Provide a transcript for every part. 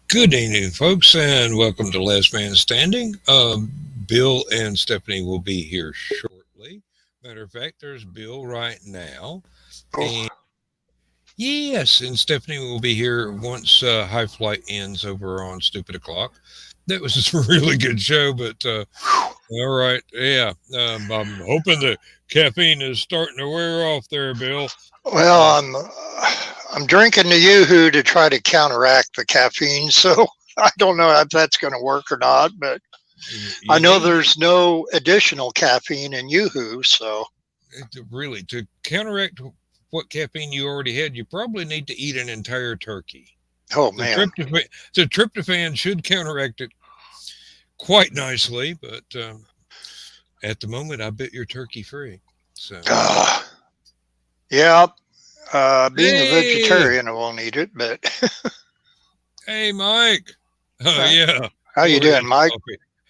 Good evening, folks, and welcome to Last Man Standing. Bill and Stephanie will be here shortly. Matter of fact, there's Bill right now. And Oh, yes, and Stephanie will be here once High Flight ends over on Stupid O'Clock. That was a really good show, but all right, yeah. I'm hoping the caffeine is starting to wear off there, Bill. well, Uh, I'm drinking the Yoo-Hoo to try to counteract the caffeine, so I don't know if that's going to work or not. But I you know need there's no additional caffeine in Yoo-Hoo, so really to counteract what caffeine you already had, you probably need to eat an entire turkey. oh The man, tryptophan, the tryptophan should counteract it quite nicely, but at the moment, I bet you're turkey free. So, uh, yeah. Being a hey, vegetarian, I won't eat it. But hey, Mike. Oh uh, yeah, how you glorious doing, Mike?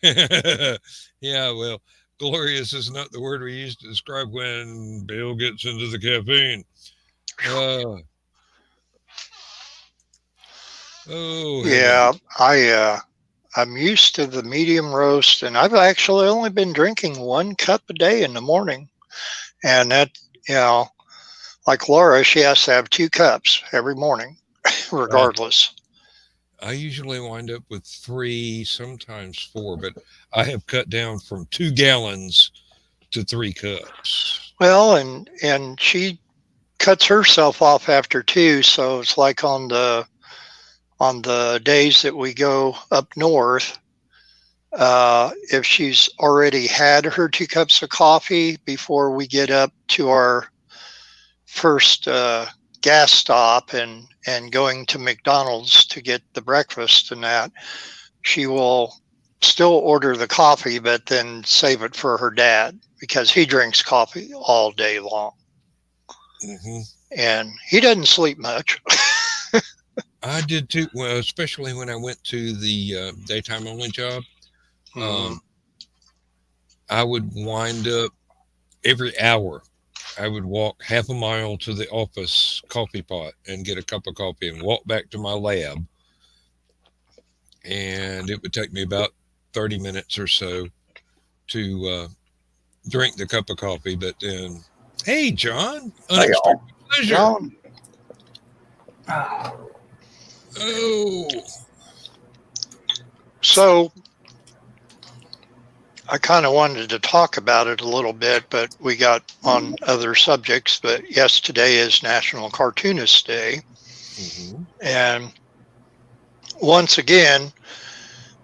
coffee. Yeah, well, glorious is not the word we use to describe when Bill gets into the caffeine. Uh, oh heavens. Yeah, I'm used to the medium roast, and I've actually only been drinking 1 cup a day in the morning, and that you know like Laura, she has to have 2 cups every morning, Uh, regardless. I usually wind up with three, sometimes four, but I have cut down from 2 gallons to 3 cups. Well, and she cuts herself off after two, so it's like on the days that we go up north, if she's already had her 2 cups of coffee before we get up to our first gas stop and going to McDonald's to get the breakfast and that, she will still order the coffee, but then save it for her dad because he drinks coffee all day long Hmm. and he doesn't sleep much. I did too. Well, especially when I went to the daytime only job. Mm, Um, I would wind up every hour. I would walk half a mile to the office coffee pot and get a cup of coffee and walk back to my lab. And it would take me about 30 minutes or so to drink the cup of coffee. But then, hey, John, Hey y'all. unexpected pleasure. John, Oh, so I kind of wanted to talk about it a little bit, but we got on other subjects. But yes, today is National Cartoonist Day. hmm, And once again,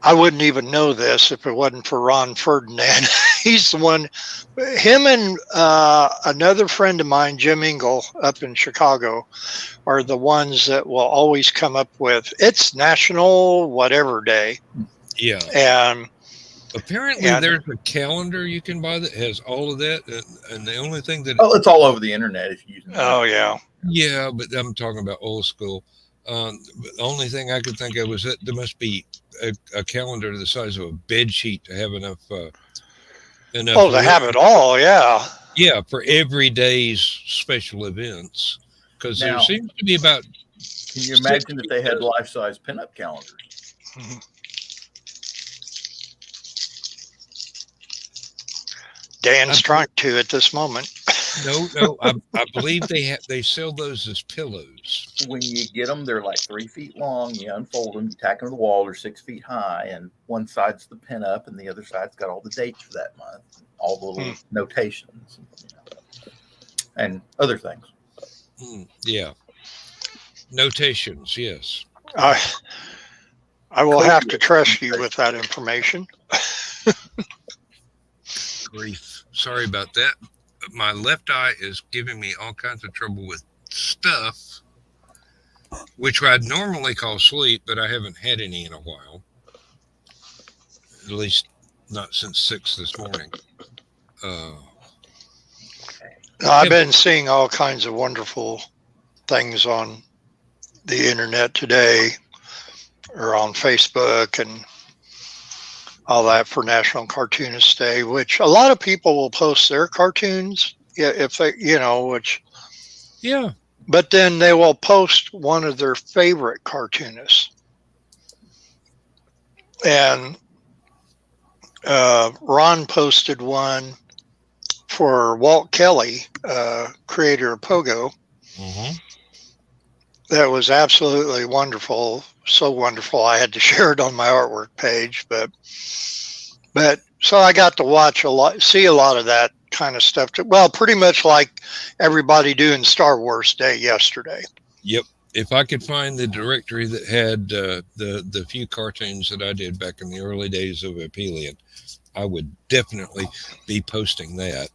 I wouldn't even know this if it wasn't for Ron Ferdinand. He's the one, him and another friend of mine, Jim Engel, up in Chicago, are the ones that will always come up with it's National whatever day. yeah. And Apparently, and there's a calendar you can buy that has all of that, and the only thing that, Oh, it's all over the internet if you're using the oh internet. yeah, yeah, but I'm talking about old school. But the only thing I could think of was that there must be a calendar the size of a bed sheet to have enough oh to room. have it all, yeah. Yeah, for every day's special events, because there Now, seems to be about can you six imagine if or they had seven. life-size pinup calendars? Dan's I, trying to at this moment. no, no, I believe they sell those as pillows. When you get them, they're like 3 feet long. You unfold them, you tack them to the wall. They're 6 feet high, and one side's the pinup, and the other side's got all the dates for that month, all the Hmm. little notations, and other things. Yeah, notations. Yes. I I will have to Copious trust you with notations. that information. Grief. Sorry about that. My left eye is giving me all kinds of trouble with stuff, which I'd normally call sleep, but I haven't had any in a while. At least not since 6 this morning. Uh, I've have, been seeing all kinds of wonderful things on the internet today or on Facebook and all that for National Cartoonist Day, which a lot of people will post their cartoons, yeah, if they, which, yeah. but then they will post one of their favorite cartoonists. And Ron posted one for Walt Kelly, creator of Pogo. Mm-hmm. That was absolutely wonderful. So wonderful, I had to share it on my artwork page. But so I got to watch see a lot of that kind of stuff. Well, pretty much like everybody doing Star Wars Day yesterday. Yep. If I could find the directory that had the few cartoons that I did back in the early days of Aphelion, I would definitely be posting that.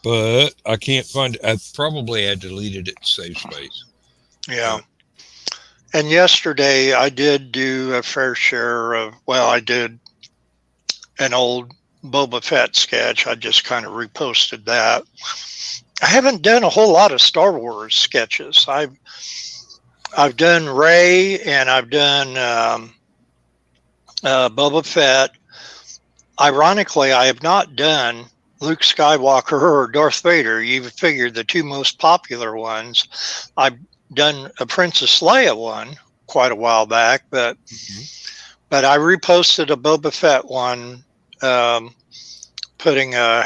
But I can't find it. I probably had deleted it to save space. Yeah. And yesterday I did do a fair share of, I did an old Boba Fett sketch. I just kind of reposted that. I haven't done a whole lot of Star Wars sketches. I've done Rey and I've done Boba Fett. Ironically, I have not done Luke Skywalker or Darth Vader. You figure the two most popular ones. I've done a Princess Leia one quite a while back, but I reposted a Boba Fett one, putting a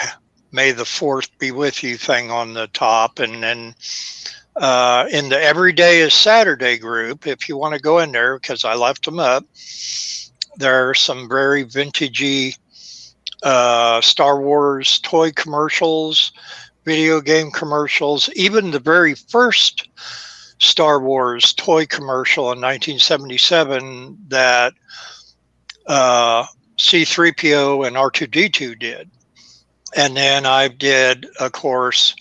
"May the Fourth be with you" thing on the top, and then in the Every Day is Saturday group, if you want to go in there, because I left them up, there are some very vintagey Star Wars toy commercials, video game commercials, even the very first Star Wars toy commercial in 1977 that C-3PO and R2-D2 did. And then I did, of course,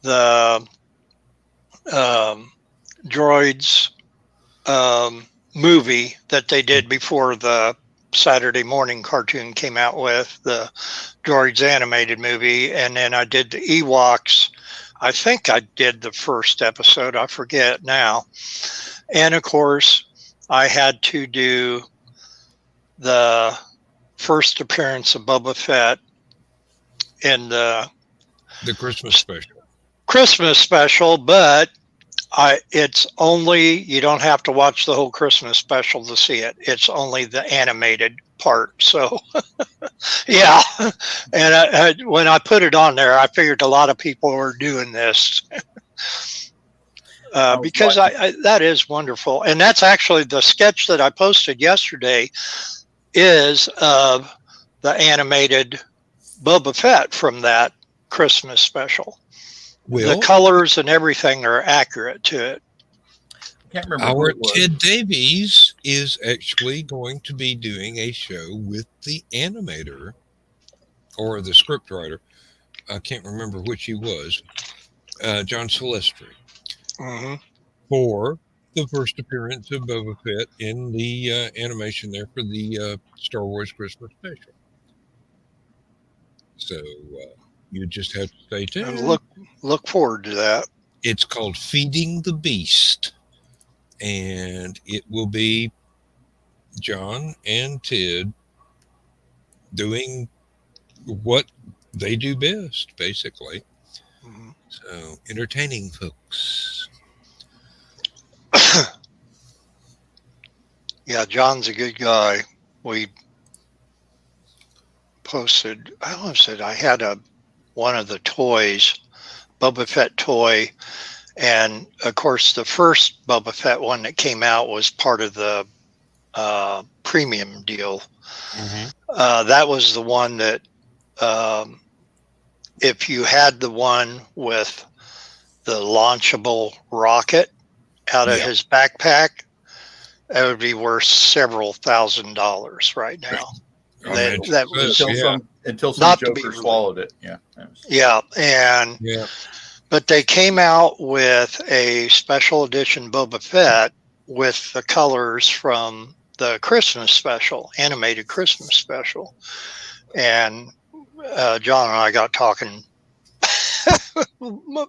the Droids movie that they did before the Saturday morning cartoon came out with, the Droids animated movie. And then I did the Ewoks. I think I did the first episode. I forget now. And of course, I had to do the first appearance of Boba Fett in the Christmas special, but it's only, you don't have to watch the whole Christmas special to see it. It's only the animated part. So yeah. And when I put it on there, I figured a lot of people were doing this because that is wonderful. And that's actually the sketch that I posted yesterday is of the animated Boba Fett from that Christmas special. The colors and everything are accurate to it. I can't remember. Our Ted Davies is actually going to be doing a show with the animator or the script writer. I can't remember which he was. John Silvestri. Mm-hmm. For the first appearance of Boba Fett in the animation there for the Star Wars Christmas special. So you just have to stay tuned. And look forward to that. It's called Feeding the Beast, and it will be John and Ted doing what they do best, basically. Mm-hmm. So entertaining folks. Yeah, John's a good guy. We posted, I had one of the toys, Boba Fett toy, and of course the first Boba Fett one that came out was part of the premium deal. Mm-hmm. That was the one that if you had the one with the launchable rocket out of his backpack, that would be worth several $1,000s right now. That was until some joker swallowed it. But they came out with a special edition Boba Fett with the colors from the Christmas special, animated Christmas special, and John and I got talking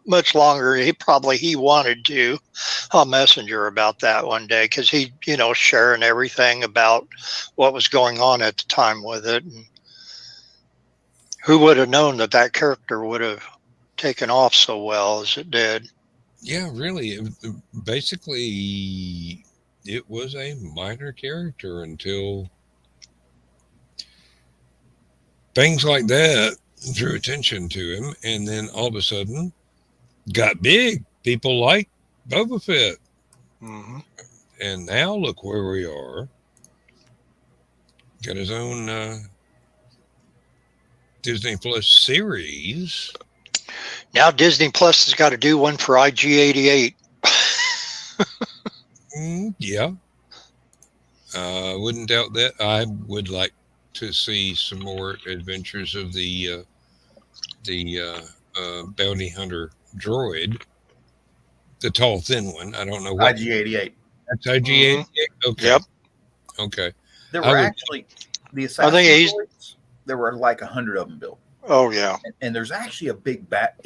much longer. He wanted to on Messenger about that one day, because he, sharing everything about what was going on at the time with it. And who would have known that character would have taken off so well as it did? Yeah, really. Basically, it was a minor character until things like that drew attention to him, and then all of a sudden got big. People like Boba Fett, Hmm. and now look where we are. Got his own Disney Plus series. Now Disney Plus has got to do one for IG-88. Yeah, wouldn't doubt that. I would like to see some more adventures of the bounty hunter droid, the tall, thin one. I don't know what IG-88. that's IG-88. Okay, Yep. okay. There I were would- actually the I assassin think he's- droids. There were like 100 of them built, Oh yeah. and there's actually a big back.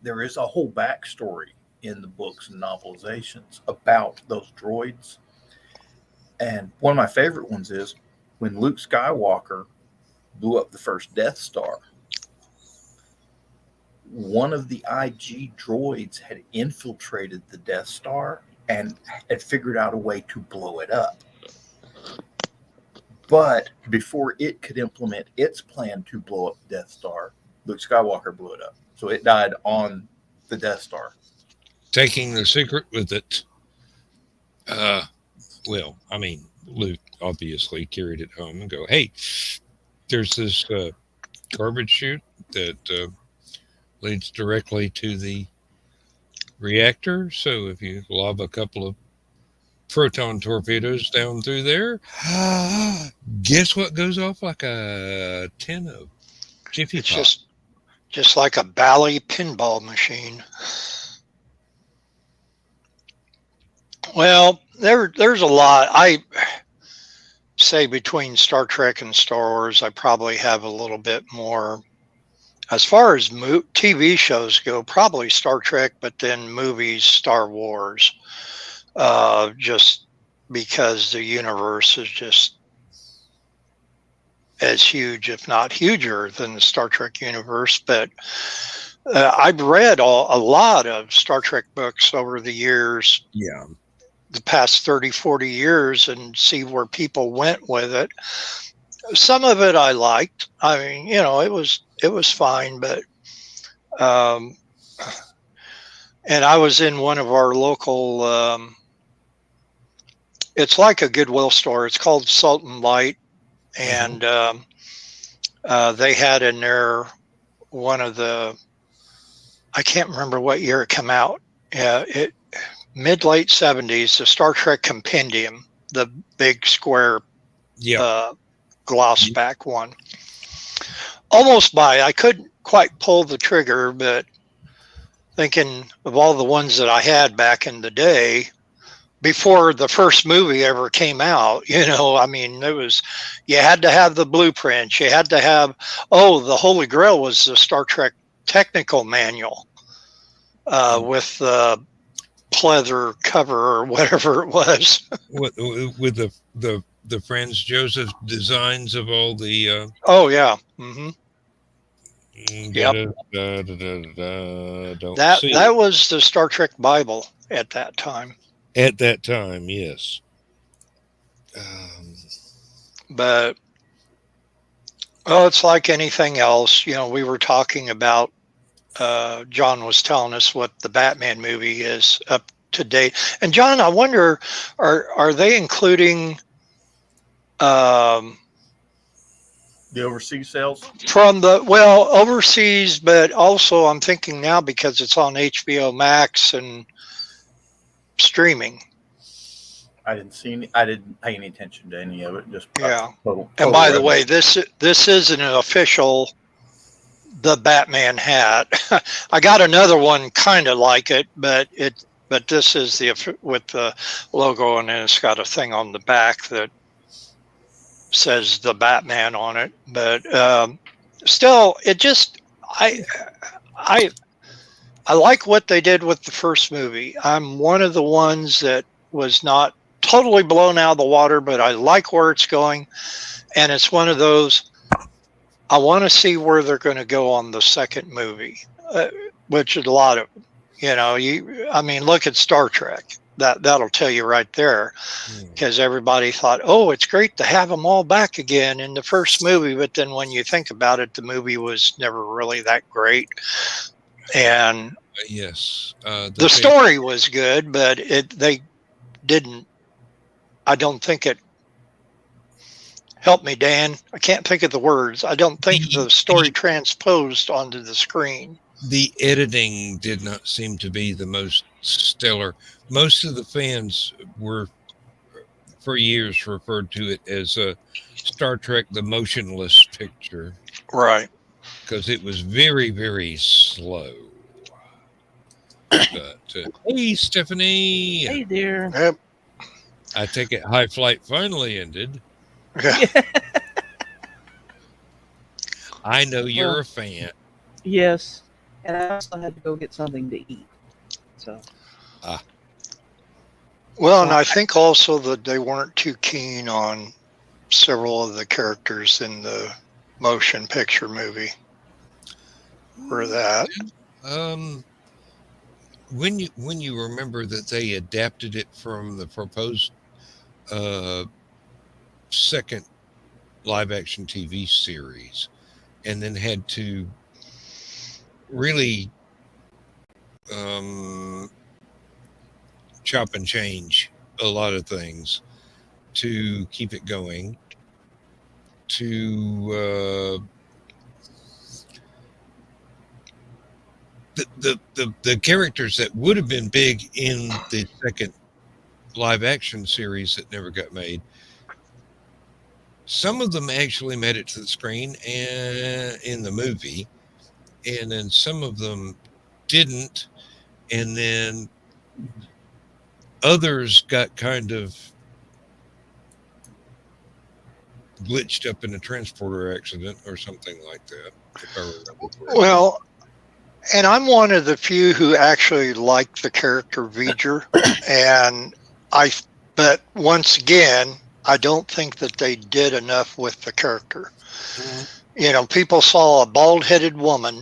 There is a whole backstory in the books and novelizations about those droids. And one of my favorite ones is when Luke Skywalker blew up the first Death Star. One of the IG droids had infiltrated the Death Star and had figured out a way to blow it up. But before it could implement its plan to blow up Death Star, Luke Skywalker blew it up. So it died on the Death Star. taking the secret with it. Well, I mean, Luke obviously carried it home and go, hey, there's this garbage chute that leads directly to the reactor. So if you lob a couple of proton torpedoes down through there, guess what goes off like a tin of Jiffy It's Pop? just like a Bally pinball machine. Well, there's a lot. I say between Star Trek and Star Wars, I probably have a little bit more. As far as TV shows go, probably Star Trek, but then movies, Star Wars. Just because the universe is just as huge, if not huger, than the Star Trek universe. But I've read a lot of Star Trek books over the years, Yeah. the past 30, 40 years, and see where people went with it. Some of it I liked. I mean, it was fine, but and I was in one of our local it's like a Goodwill store. It's called Salt and Light, and they had in there one of the, I can't remember what year it came out. It mid-late 70s, the Star Trek Compendium, the big square gloss back one. Almost buy. I couldn't quite pull the trigger, but thinking of all the ones that I had back in the day, before the first movie ever came out, I mean, you had to have the blueprints. You had to have, the Holy Grail was the Star Trek technical manual with the pleather cover or whatever it was. With the Franz Joseph designs of all the. Oh yeah. Mm-hmm. Yep. That was the Star Trek Bible at that time. At that time, yes. But it's like anything else. We were talking about. John was telling us what the Batman movie is up to date. And John, I wonder, are they including The overseas sales? from overseas, but also I'm thinking now because it's on HBO Max and streaming. I didn't pay any attention to any of it. Just Yeah. Total And by the revenue. way, this isn't an official the Batman hat. I got another one kind of like it, but this is with the logo, and then it's got a thing on the back that says the Batman on it. But still, it just I like what they did with the first movie. I'm one of the ones that was not totally blown out of the water, but I like where it's going, and it's one of those. I want to see where they're going to go on the second movie, which is a lot of, I mean, look at Star Trek. That'll tell you right there, because everybody thought, oh, it's great to have them all back again in the first movie, but then when you think about it, the movie was never really that great, and Yes, the story was good, but they didn't. I don't think it helped me, Dan. I can't think of the words. I don't think the story transposed onto the screen. The editing did not seem to be the most stellar. Most of the fans were, for years, referred to it as Star Trek: The Motionless Picture, Right. because it was very, very slow. But hey, Stephanie. Hey there. Yep. I take it High Flight finally ended. Yeah. I know you're a fan. Yes. And I also had to go get something to eat. So. Well, and I think also that they weren't too keen on several of the characters in the motion picture movie. For that. When you remember that they adapted it from the proposed second live action TV series, and then had to really chop and change a lot of things to keep it going, to the characters that would have been big in the second live action series that never got made. Some of them actually made it to the screen and in the movie, and then some of them didn't, and then others got kind of glitched up in a transporter accident or something like that, if I remember correctly. Well, and I'm one of the few who actually like the character V'ger, but once again, I don't think that they did enough with the character. You know, people saw a bald-headed woman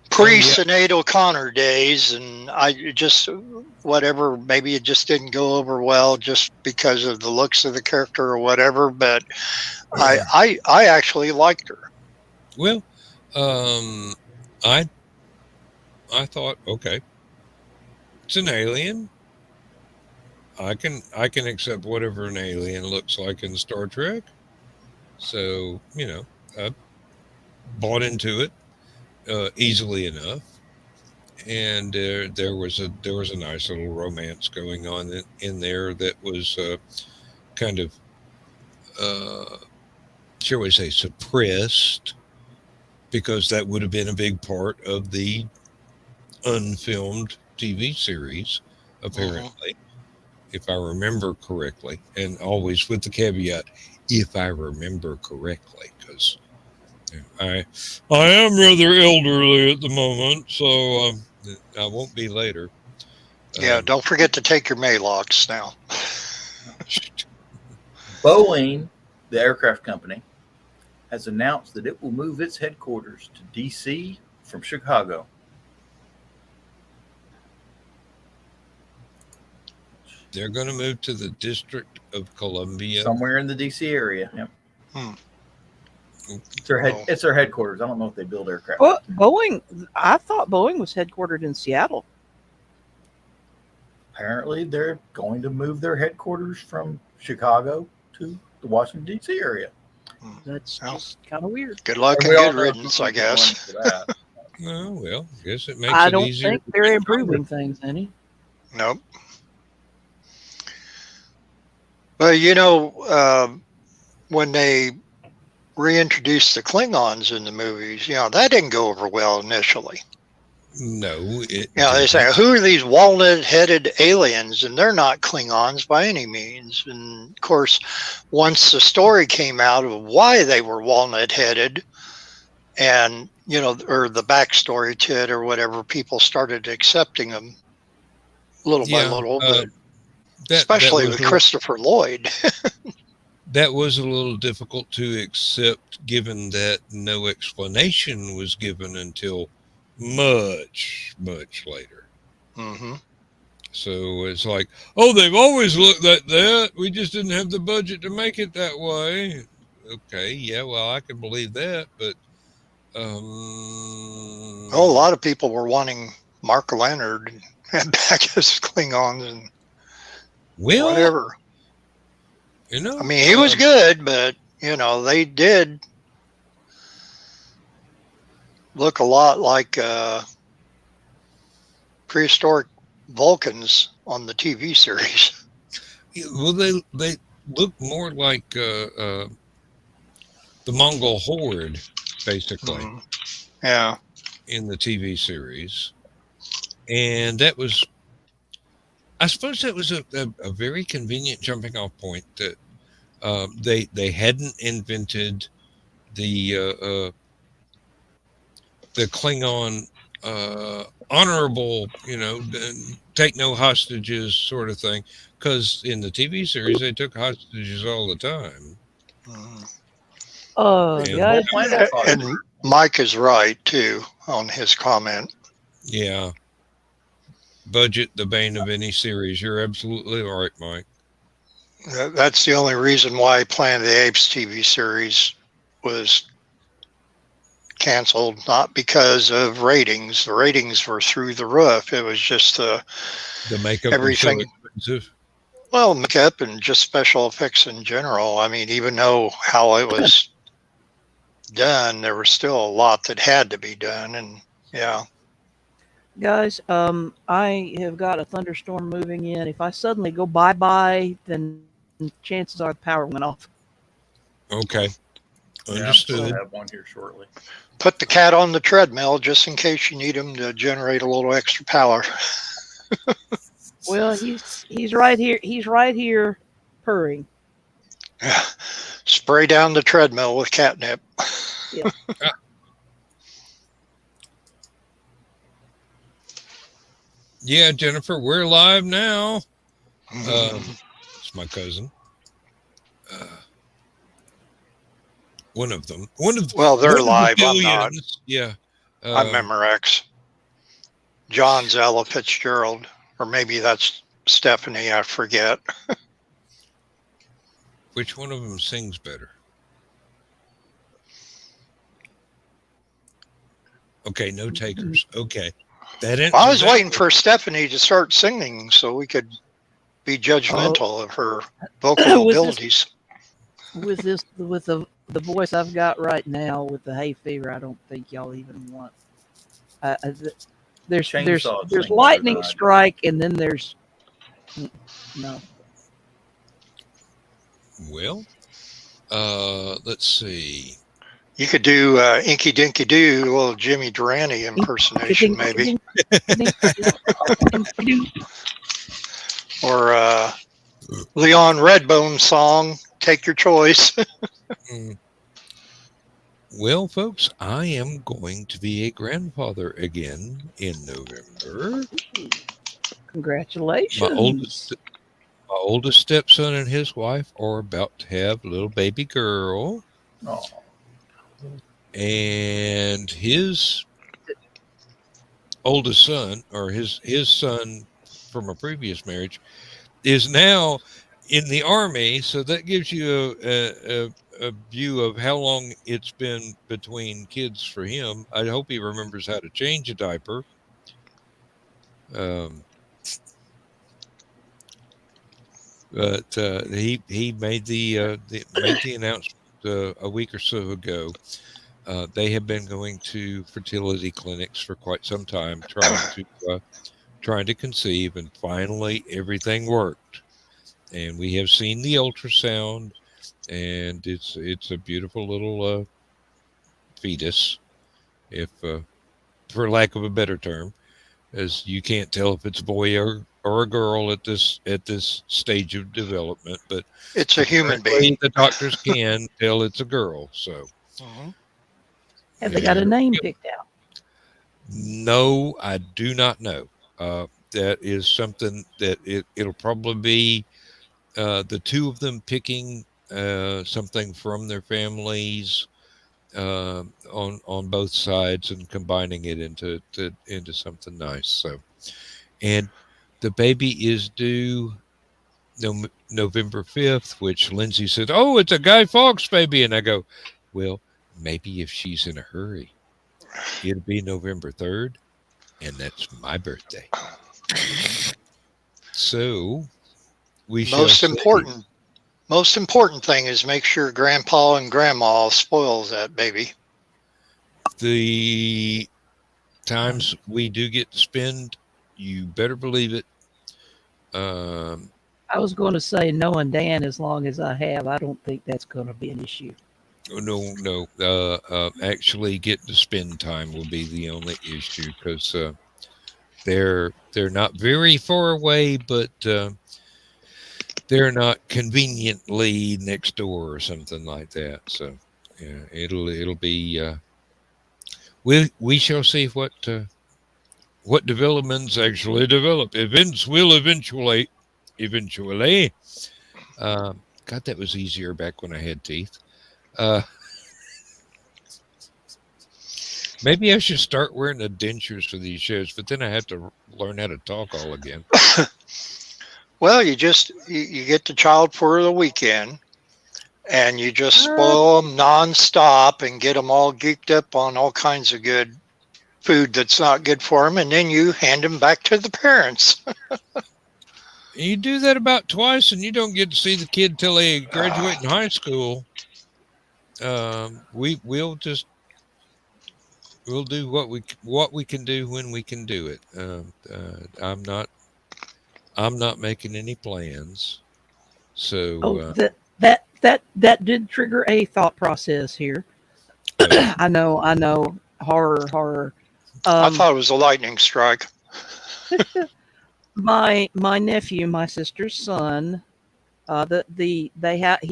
pre-Sinead O'Connor days, and I just, whatever, maybe it just didn't go over well just because of the looks of the character or whatever, but I actually liked her. Well, I thought, okay, it's an alien. I can accept whatever an alien looks like in Star Trek. So, you know, I bought into it easily enough, and there was a nice little romance going on in there that was kind of, shall we say, suppressed, because that would have been a big part of the unfilmed TV series, apparently, if I remember correctly, and always with the caveat, if I remember correctly, because I am rather elderly at the moment, so I won't be later. Yeah, don't forget to take your Maalox now. Boeing, the aircraft company, has announced that it will move its headquarters to D.C. from Chicago. They're going to move to the District of Columbia. Somewhere in the D.C. area. Yep. It's their headquarters. I don't know if they build aircraft. Well, Boeing, I thought Boeing was headquartered in Seattle. Apparently, they're going to move their headquarters from Chicago to the Washington, D.C. area. That's just kind of weird. Good luck and good riddance, I guess. Oh, well, I guess it makes I it don't easier. think they're improving things any. Nope. But, you know, when they reintroduced the Klingons in the movies, you know, that didn't go over well initially. No. They say, who are these walnut-headed aliens? And they're not Klingons by any means. And, of course, once the story came out of why they were walnut-headed and, you know, or the backstory to it or whatever, people started accepting them little by little. But especially with Christopher Lloyd. That was a little difficult to accept, given that no explanation was given until much, much later. So it's like, oh, they've always looked like that. We just didn't have the budget to make it that way. Okay, yeah, well, I can believe that, but Well, a lot of people were wanting Mark Leonard back as Klingons and well, whatever. you know, I mean, he was good, but they did look a lot like prehistoric Vulcans on the TV series. well, they look more like the Mongol horde, basically, Yeah. in the TV series, and that was, I suppose, that was a very convenient jumping off point that they hadn't invented the Klingon honorable, take no hostages sort of thing, because in the TV series they took hostages all the time. The guys, whole planet thought it. And Mike is right too on his comment. Yeah. Budget, the bane of any series. You're absolutely right, Mike. That's the only reason why Planet of the Apes TV series was canceled, not because of ratings. The ratings were through the roof. It was just The makeup everything. was so expensive. Well, makeup and just special effects in general. I mean, even though how it was done, there was still a lot that had to be done. And yeah. guys, I have got a thunderstorm moving in. If I suddenly go bye-bye, then chances are the power went off. Okay. Yeah, Understood. I'll have one here shortly. Put the cat on the treadmill just in case you need him to generate a little extra power. Well, he's right here. He's right here, purring. Spray down the treadmill with catnip. Yeah, Jennifer, we're live now. It's my cousin. One of them. Well, they're one of the live. I'm not. billions. Yeah. I'm Memorex. John's Ella Fitzgerald. Or maybe that's Stephanie. I forget. Which one of them sings better? Okay, no takers. Okay. That answers I was that. waiting for Stephanie to start singing so we could be judgmental of her vocal abilities. With the voice I've got right now with the hay fever, I don't think y'all even want. There's Chainsaw there's sing lightning better than I do. strike, and then there's no. Well, let's see. You could do Inky Dinky Doo, a little Jimmy Durante impersonation, maybe. Or Leon Redbone song, Take Your Choice. Well, folks, I am going to be a grandfather again in November. Congratulations. My oldest stepson and his wife are about to have a little baby girl. Oh, And his oldest son, or his son from a previous marriage, is now in the Army. So that gives you a view of how long it's been between kids for him. I hope he remembers how to change a diaper. But he made the announcement a week or so ago. They have been going to fertility clinics for quite some time, trying to conceive, and finally everything worked. And we have seen the ultrasound, and it's a beautiful little fetus, if for lack of a better term, as you can't tell if it's a boy or a girl at this stage of development. But It's a human being. the doctors can tell it's a girl. So. Have they got a name picked out? No, I do not know. That is something that it'll probably be the two of them picking something from their families on both sides and combining it into something nice. So, and the baby is due November 5th, which Lindsay said, "Oh, it's a Guy Fawkes baby." And I go, "Well, maybe if she's in a hurry, it'll be November 3rd, and that's my birthday." So we shall Most see. important thing is make sure Grandpa and Grandma spoils that baby. The times we do get to spend, you better believe it. I was going to say, knowing Dan as long as I have, I don't think that's going to be an issue. No. Actually, getting to spend time will be the only issue because they're not very far away, but they're not conveniently next door or something like that. So yeah, it'll be. We shall see what developments actually develop. Events will eventually. God, that was easier back when I had teeth. Uh, Maybe I should start wearing the dentures for these shows, but then I have to learn how to talk all again. Well, you get the child for the weekend, and you just spoil them nonstop and get them all geeked up on all kinds of good food that's not good for them, and then you hand them back to the parents. You do that about twice, and you don't get to see the kid till they graduate in high school. We'll do what we can do when we can do it. I'm not making any plans. So That did trigger a thought process here. I know. Horror. I thought it was a lightning strike. My nephew, my sister's son, he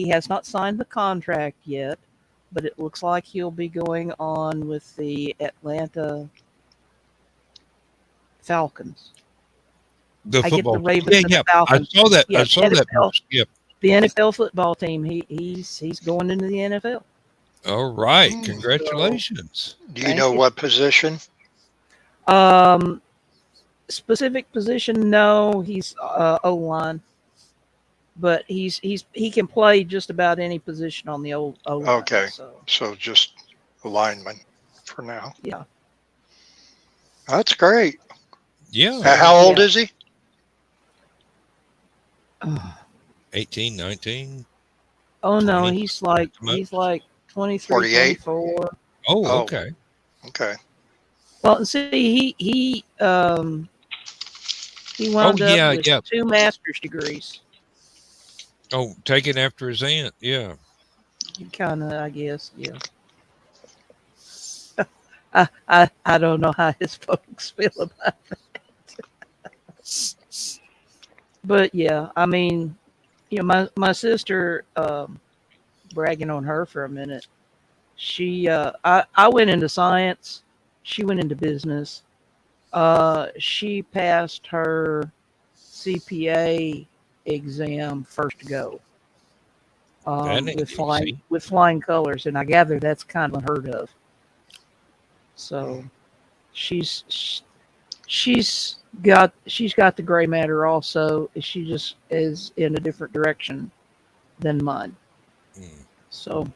has not signed the contract yet, but it looks like he'll be going on with the Atlanta Falcons. the I get the football, Ravens and the I Falcons. saw that. Yeah, I saw that. NFL. Yep. The NFL football team. He's going into the NFL. All right. Hmm. Congratulations. Do you Thank know you. what position? Specific position? No, he's O line, but he can play just about any position on the old O line. Okay. So So just a lineman for now. yeah. That's great. Yeah. How old is he? 18, 19. Oh no, 20 he's like most. 23, 48? 24. Oh, Oh. okay. Okay. Well, see, he wound yeah, up with yeah. 2 master's degrees. Oh, taken after his aunt. Yeah. Kind of, I guess, yeah. I don't know how his folks feel about that. But yeah, I mean, my sister, bragging on her for a minute. She, I went into science. She went into business. She passed her CPA exam first to go. That ain't easy. With flying colors, and I gather that's kind of unheard of. So she's got the gray matter also. She just is in a different direction than mine. Mm. So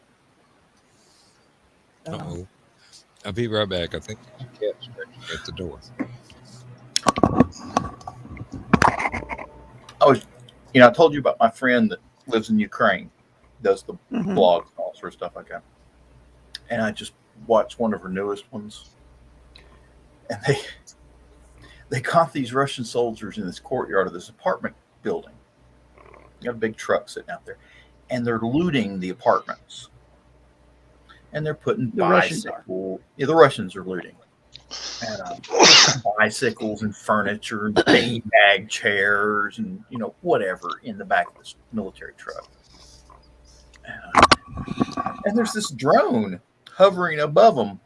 Uh-oh. I'll be right back. I think there's a cat scratching at the door. I told you about my friend that lives in Ukraine, does the blogs and all sort of stuff like that. And I just watched one of her newest ones, and they caught these Russian soldiers in this courtyard of this apartment building. You got a big truck sitting out there, and they're looting the apartments. And they're putting bicycles. Yeah, the Russians are looting. And bicycles and furniture, and beanbag chairs, and whatever in the back of this military truck. And there's this drone hovering above them,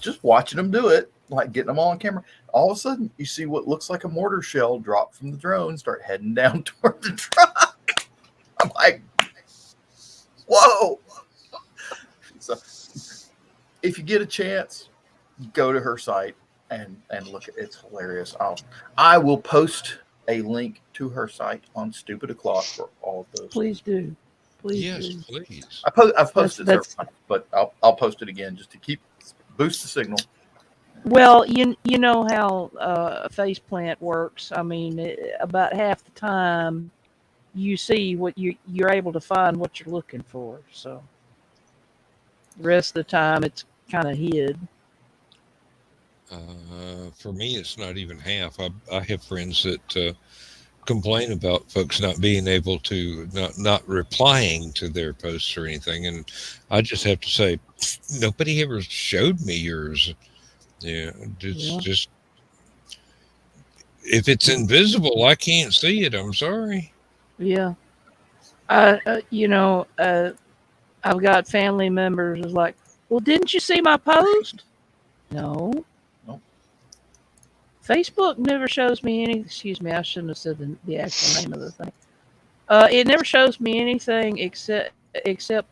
just watching them do it, like getting them all on camera. All of a sudden, you see what looks like a mortar shell drop from the drone, start heading down toward the truck. I'm like, whoa. So if you get a chance, go to her site and look, it's hilarious. I will post a link to her site on Stupid O'Clock for all of those. Please do. Please Yes, do. please. I've posted That's- several times, but I'll post it again just to boost the signal. Well, you know how faceplant works. I mean, about half the time you see what you're able to find what you're looking for. So the rest of the time it's kind of hid. For me, it's not even half. I have friends that complain about folks not being able to not replying to their posts or anything, and I just have to say, nobody ever showed me yours. Yeah, just if it's invisible, I can't see it. I'm sorry. Yeah. I've got family members who's like, well, didn't you see my post? No. Nope. Facebook never shows me any. Excuse me, I shouldn't have said the actual name of the thing. It never shows me anything except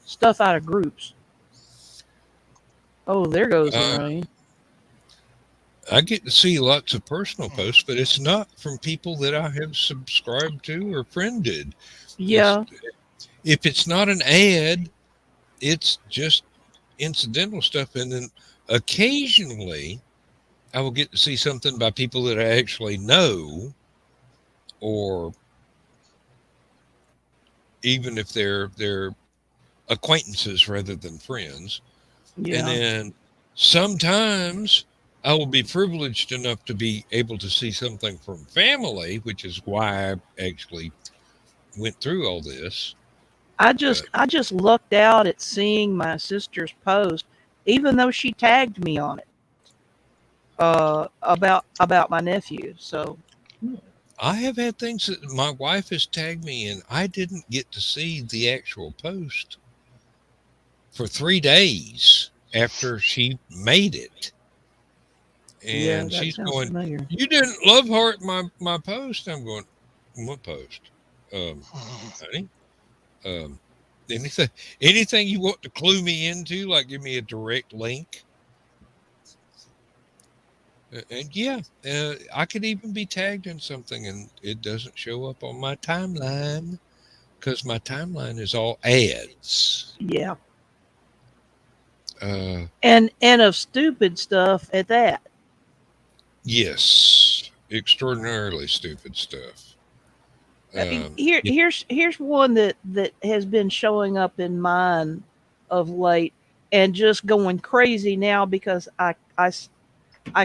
stuff out of groups. Oh, there goes the rain. I get to see lots of personal posts, but it's not from people that I have subscribed to or friended. Yeah. If it's not an ad, it's just incidental stuff. And then occasionally I will get to see something by people that I actually know, or even if they're acquaintances rather than friends. Yeah. And then sometimes I will be privileged enough to be able to see something from family, which is why I actually went through all this. I just lucked out at seeing my sister's post, even though she tagged me on it. About my nephew. So I have had things that my wife has tagged me in. I didn't get to see the actual post for 3 days after she made it. And she's going, familiar. "You didn't love heart my post." I'm going, "What post? Honey? Anything you want to clue me into, like give me a direct link." And yeah, I could even be tagged in something and it doesn't show up on my timeline because my timeline is all ads. Yeah. Uh, And of stupid stuff at that. yes, extraordinarily stupid stuff. Here's one that has been showing up in mine of late and just going crazy now because I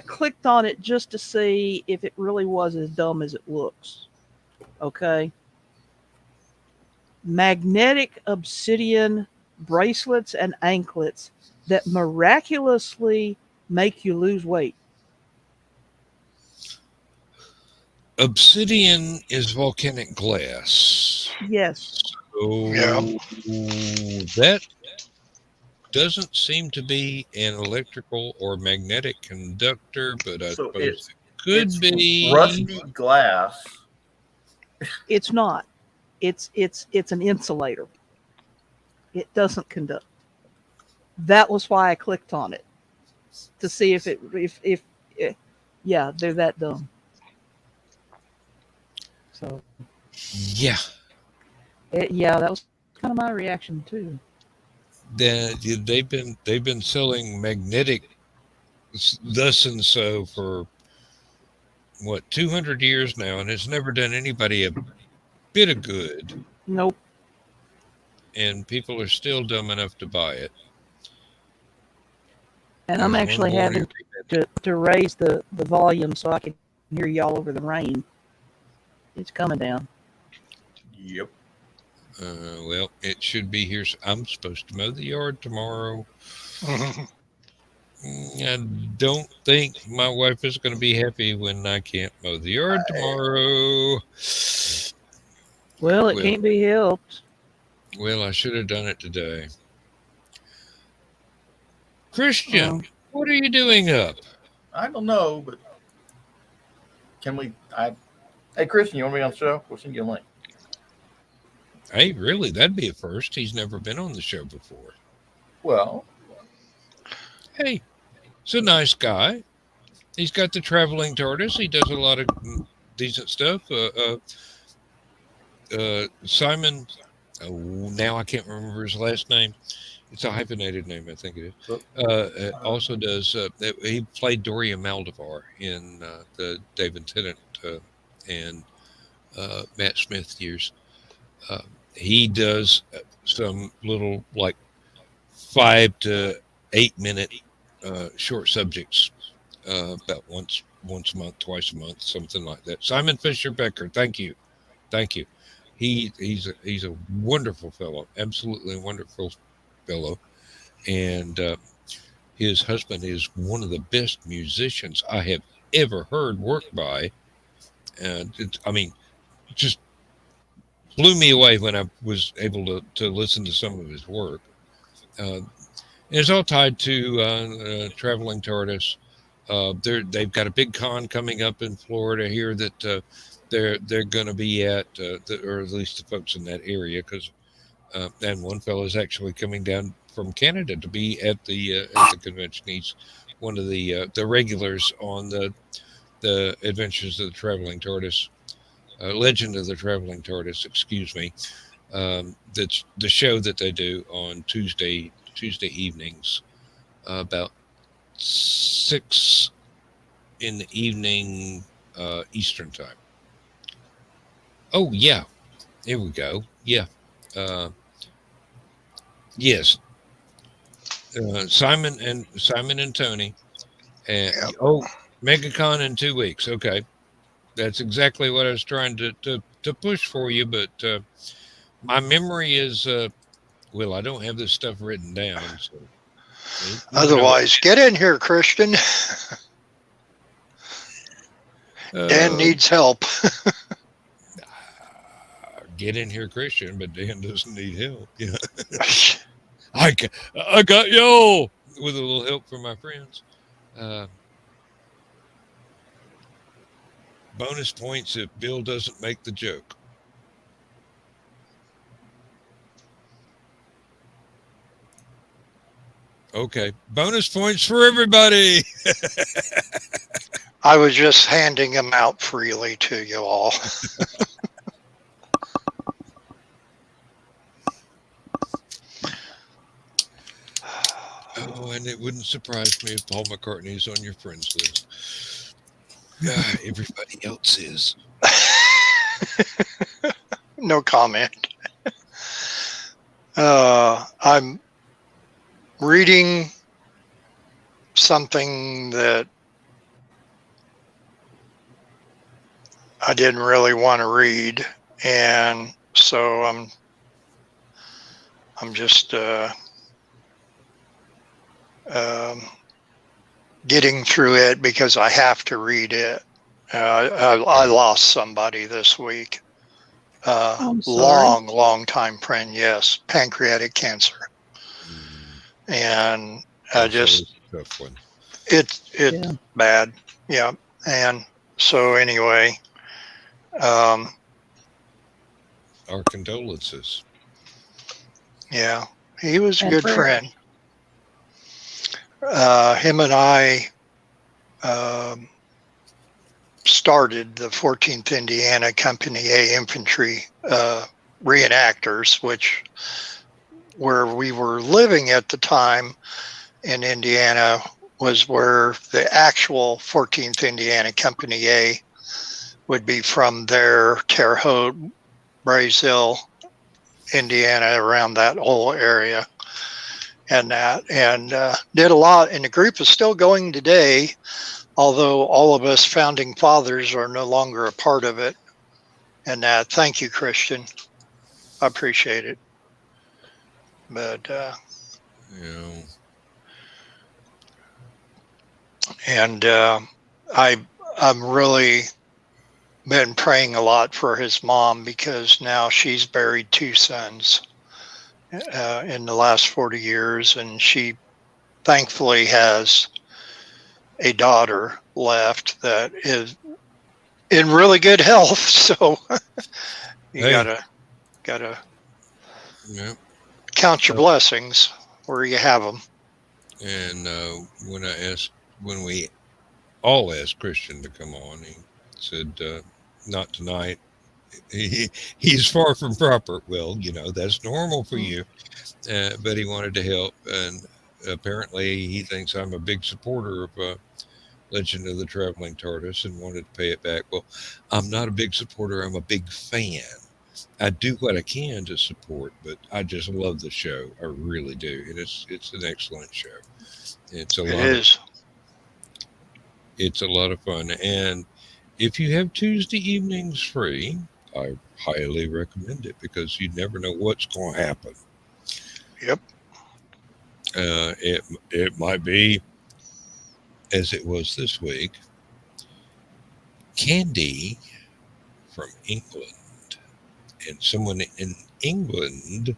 clicked on it just to see if it really was as dumb as it looks. Okay. Magnetic obsidian bracelets and anklets that miraculously make you lose weight. Obsidian is volcanic glass. Yes. So that doesn't seem to be an electrical or magnetic conductor, but I suppose it could be rusty glass. It's not. It's an insulator. It doesn't conduct. That was why I clicked on it to see if yeah, they're that dumb. So yeah. Yeah, that was kind of my reaction too. They've been selling magnetic thus and so for what 200 years now, and it's never done anybody a bit of good. Nope. And people are still dumb enough to buy it. And I'm actually having to raise the volume so I can hear y'all over the rain. It's coming down. Yep. Well, it should be here. I'm supposed to mow the yard tomorrow. I don't think my wife is going to be happy when I can't mow the yard tomorrow. Well, it can't be helped. Well, I should have done it today. Christian, what are you doing up? I don't know, but can we? Hey, Christian, you want to be on the show? We'll send you a link. Hey, really? That'd be a first. He's never been on the show before. Well, hey, he's a nice guy. He's got the traveling TARDIS. He does a lot of decent stuff. Simon, oh, now I can't remember his last name. It's a hyphenated name, I think it is. Also does, he played Dorian Maldivar in the David Tennant and Matt Smith years. He does some little, like, 5 to 8 minute short subjects about once a month, twice a month, something like that. Simon Fisher Becker, thank you. He's a wonderful fellow, absolutely wonderful fellow, and his husband is one of the best musicians I have ever heard work by, and I mean, just blew me away when I was able to listen to some of his work. It's all tied to traveling TARDIS. They've got a big con coming up in Florida here that they're going to be at, or at least the folks in that area, because and one fellow is actually coming down from Canada to be at the convention. He's one of the regulars on the Adventures of the Traveling TARDIS, Legend of the Traveling TARDIS. Excuse me. That's the show that they do on Tuesday evenings, about 6 in the evening Eastern time. Oh yeah, here we go. Yeah, yes. Simon and Tony, and Yep. MegaCon in 2 weeks. Okay, that's exactly what I was trying to push for you, but my memory is well, I don't have this stuff written down. So, Otherwise, get in here, Christian. Dan needs help. Get in here, Christian, but Dan doesn't need help. Yeah. I got yo with a little help from my friends. Bonus points if Bill doesn't make the joke. Okay, bonus points for everybody. I was just handing them out freely to you all. Oh, and it wouldn't surprise me if Paul McCartney's on your friends list. Everybody else is. No comment. I'm reading something that I didn't really want to read, and so I'm just getting through it because I have to read it. I lost somebody this week. I'm sorry. Long time friend. Yes, pancreatic cancer, and just tough one. it's Yeah. bad. Yeah, and so anyway, Our condolences. yeah, he was a And good prayers. friend. Him and I started the 14th Indiana Company A Infantry reenactors, which where we were living at the time in Indiana was where the actual 14th Indiana Company A would be from there, Terre Haute, Brazil, Indiana, around that whole area. And did a lot, and the group is still going today, although all of us founding fathers are no longer a part of it. And thank you, Christian. I appreciate it. But and I'm really been praying a lot for his mom, because now she's buried 2 sons in the last 40 years, and she thankfully has a daughter left that is in really good health. So you gotta count your blessings where you have them. And when we all asked Christian to come on. He said, not tonight. He's far from proper. Well, that's normal for you. But he wanted to help. And apparently he thinks I'm a big supporter of Legend of the Traveling TARDIS and wanted to pay it back. Well, I'm not a big supporter. I'm a big fan. I do what I can to support, but I just love the show. I really do. And it's an excellent show. It's a lot of fun. And if you have Tuesday evenings free, I highly recommend it because you never know what's going to happen. Yep. It might be, as it was this week, Candy from England, and someone in England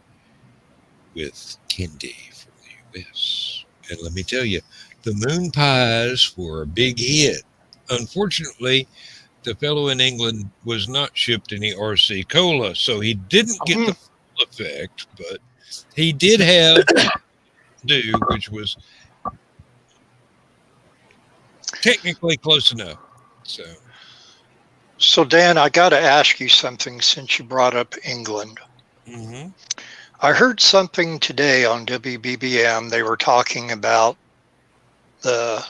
with Candy from the US. And let me tell you, the moon pies were a big hit. Unfortunately, the fellow in England was not shipped any RC Cola, so he didn't get the full effect, but he did have do, which was technically close enough. So Dan, I got to ask you something since you brought up England. Mm-hmm. I heard something today on WBBM. They were talking about the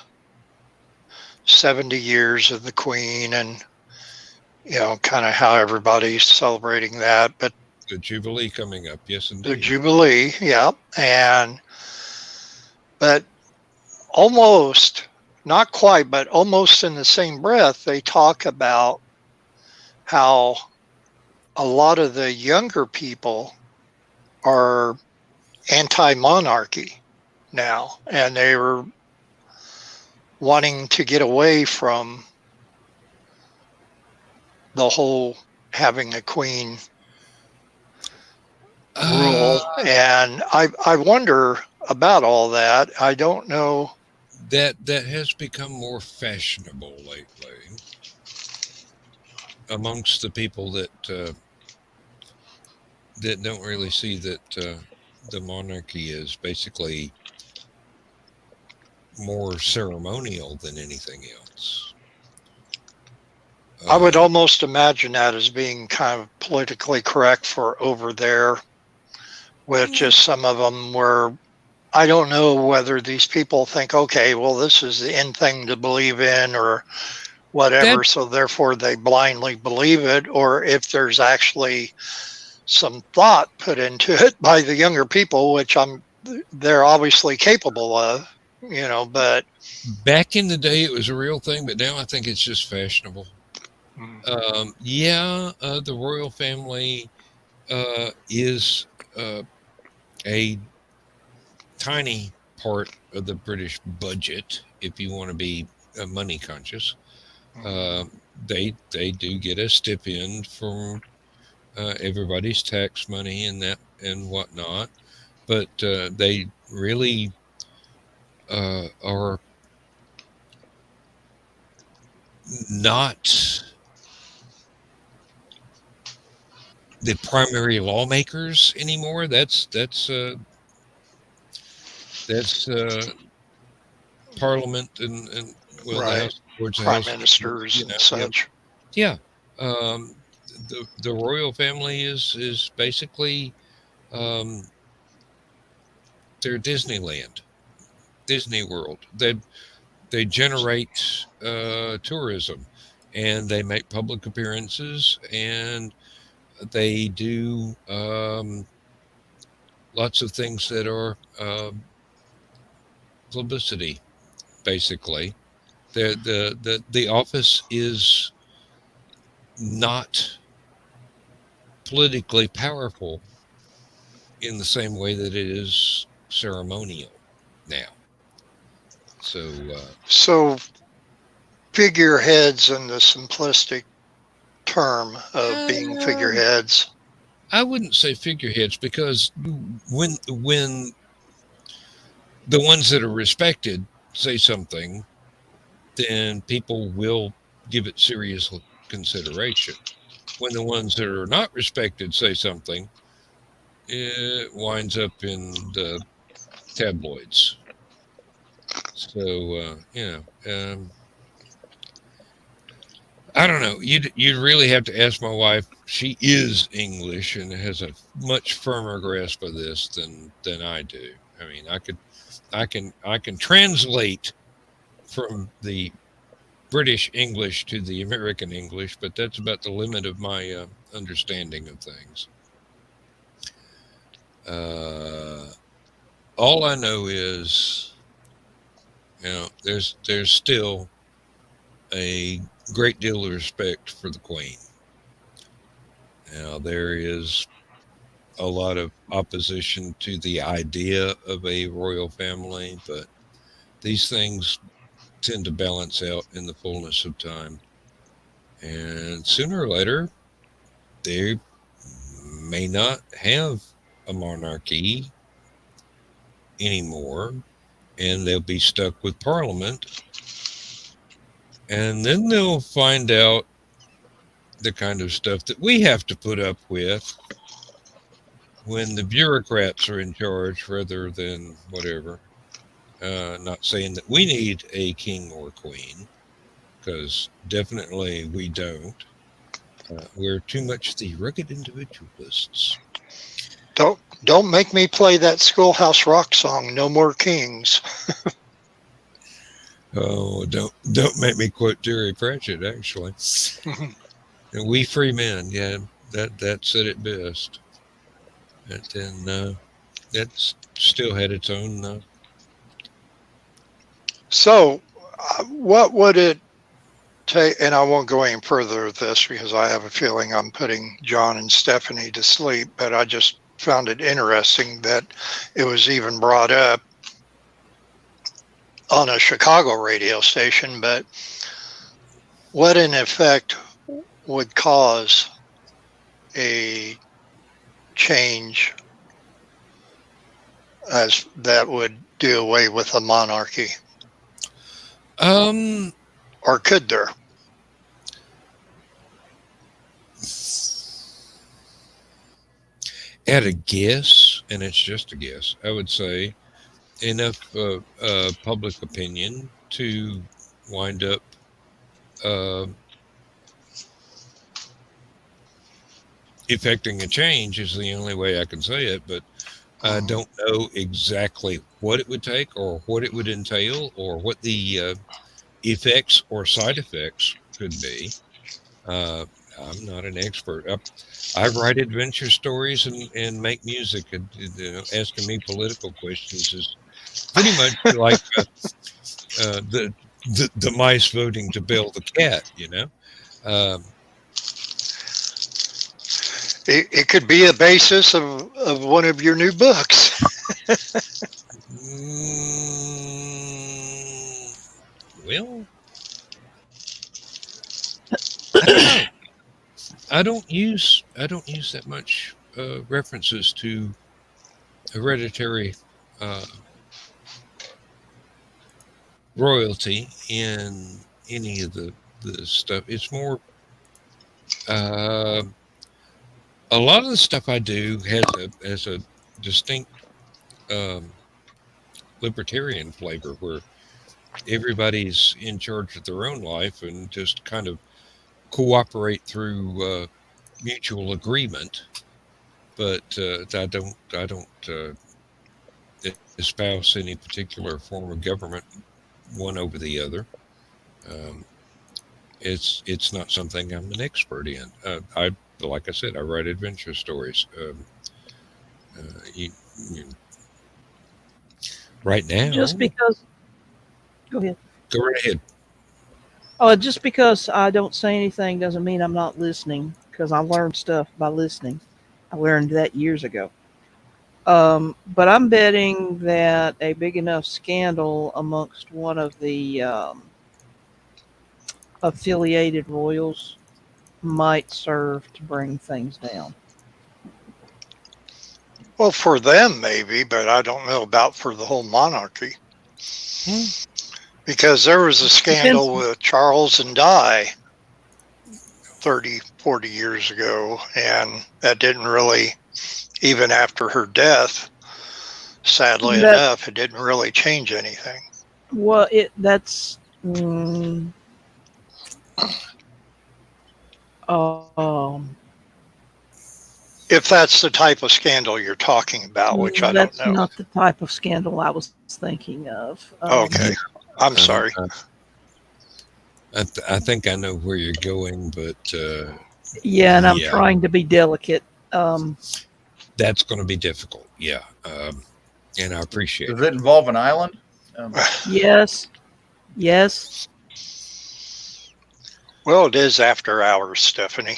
70 years of the Queen and, kind of how everybody's celebrating that. But the Jubilee coming up, yes, indeed. The Jubilee, yeah. But almost, not quite, but almost in the same breath, they talk about how a lot of the younger people are anti-monarchy now, and they were wanting to get away from the whole having a queen rule. And I wonder about all that. I don't know. That has become more fashionable lately amongst the people that don't really see that the monarchy is basically more ceremonial than anything else. I would almost imagine that as being kind of politically correct for over there, with just some of them where I don't know whether these people think, okay, well, this is the end thing to believe in or whatever, so therefore they blindly believe it, or if there's actually some thought put into it by the younger people, which they're obviously capable of, but back in the day it was a real thing, but now I think it's just fashionable. The royal family is a tiny part of the British budget if you want to be money conscious. They do get a stipend from everybody's tax money and that and whatnot, but they really are not the primary lawmakers anymore. That's Parliament and well, right. the House of Lords, prime ministers and such. Yeah. The royal family is basically their Disneyland, Disney World. They generate tourism, and they make public appearances, and they do lots of things that are publicity. Basically, the office is not politically powerful in the same way that it is ceremonial now. So figureheads in the simplistic term of being figureheads. I wouldn't say figureheads, because when the ones that are respected say something, then people will give it serious consideration. When the ones that are not respected say something, it winds up in the tabloids. So, I don't know. You'd really have to ask my wife. She is English and has a much firmer grasp of this than I do. I mean, I can translate from the British English to the American English, but that's about the limit of my understanding of things. All I know is, there's still a great deal of respect for the Queen. Now, there is a lot of opposition to the idea of a royal family, but these things tend to balance out in the fullness of time. And sooner or later, they may not have a monarchy anymore, and they'll be stuck with Parliament. And then they'll find out the kind of stuff that we have to put up with when the bureaucrats are in charge rather than whatever. Not saying that we need a king or queen, because definitely we don't. We're too much the rugged individualists. Don't make me play that Schoolhouse Rock song, No More Kings. Oh, don't make me quote Terry Pratchett, actually. And we free men, yeah, that said it best. And then that's still had its own. So, what would it take? And I won't go any further with this because I have a feeling I'm putting John and Stephanie to sleep, but I just found it interesting that it was even brought up on a Chicago radio station. But what in effect would cause a change as that would do away with a monarchy? Or could there? At a guess, and it's just a guess, I would say enough public opinion to wind up effecting a change is the only way I can say it, but I don't know exactly what it would take or what it would entail or what the effects or side effects could be. I'm not an expert. I write adventure stories and make music, and asking me political questions is pretty much like the mice voting to bail the cat. It could be a basis of one of your new books. Well, I don't know. I don't use that much references to hereditary royalty in any of the stuff. It's more a lot of the stuff I do has a distinct libertarian flavor where everybody's in charge of their own life and just kind of cooperate through mutual agreement. But I don't espouse any particular form of government one over the other. It's not something I'm an expert in. Like I said, I write adventure stories. Right now, Just because. Go ahead. Go right ahead. Oh, just because I don't say anything doesn't mean I'm not listening, because I learned stuff by listening. I learned that years ago. But I'm betting that a big enough scandal amongst one of the affiliated royals might serve to bring things down. Well, for them maybe, but I don't know about for the whole monarchy. Because there was a scandal with Charles and Di 30, 40 years ago, and that didn't really, even after her death, sadly enough, it didn't really change anything. Well, Um, If that's the type of scandal you're talking about, which I don't that's know. not the type of scandal I was thinking of. Okay. I'm Uh, sorry. I think I know where you're going, but Yeah, and I'm yeah, trying to be delicate. that's going to be difficult. Yeah, and I appreciate Does it. it involve an island? Yes, yes. Well, it is after hours, Stephanie.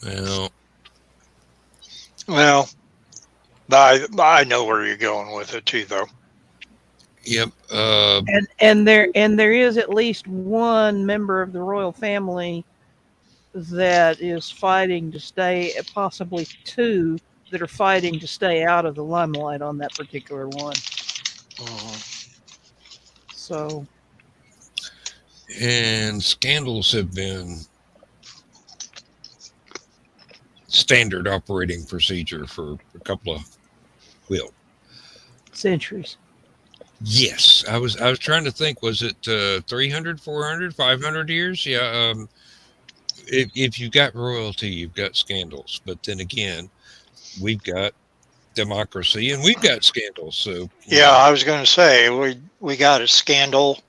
Well, Well, I know where you're going with it too, though. yep. And there is at least one member of the royal family that is fighting to stay, possibly two that are fighting to stay out of the limelight on that particular one. Mhm. So And scandals have been standard operating procedure for a couple of, well, centuries. yes, I was trying to think, was it 300, 400, 500 years? Yeah, if you've got royalty, you've got scandals. But then again, we've got democracy and we've got scandals. So, Yeah, I was going to say we got a scandal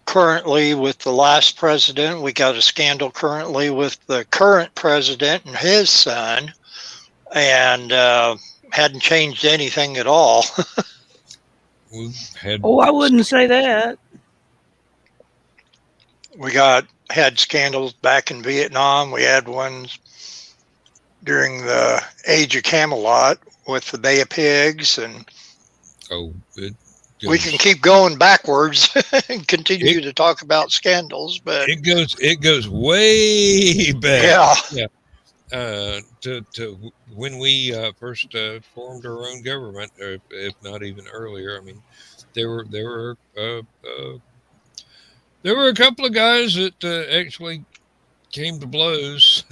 currently with the last president. We got a scandal currently with the current president and his son, and hadn't changed anything at all. we've had, Oh, I wouldn't say that. We had scandals back in Vietnam. We had ones during the age of Camelot with the Bay of Pigs, and oh, it we goes, can keep going backwards and continue it, to talk about scandals. But it goes way back. yeah, Yeah. To when we first formed our own government, if not even earlier. I mean, there were there were a couple of guys that actually came to blows,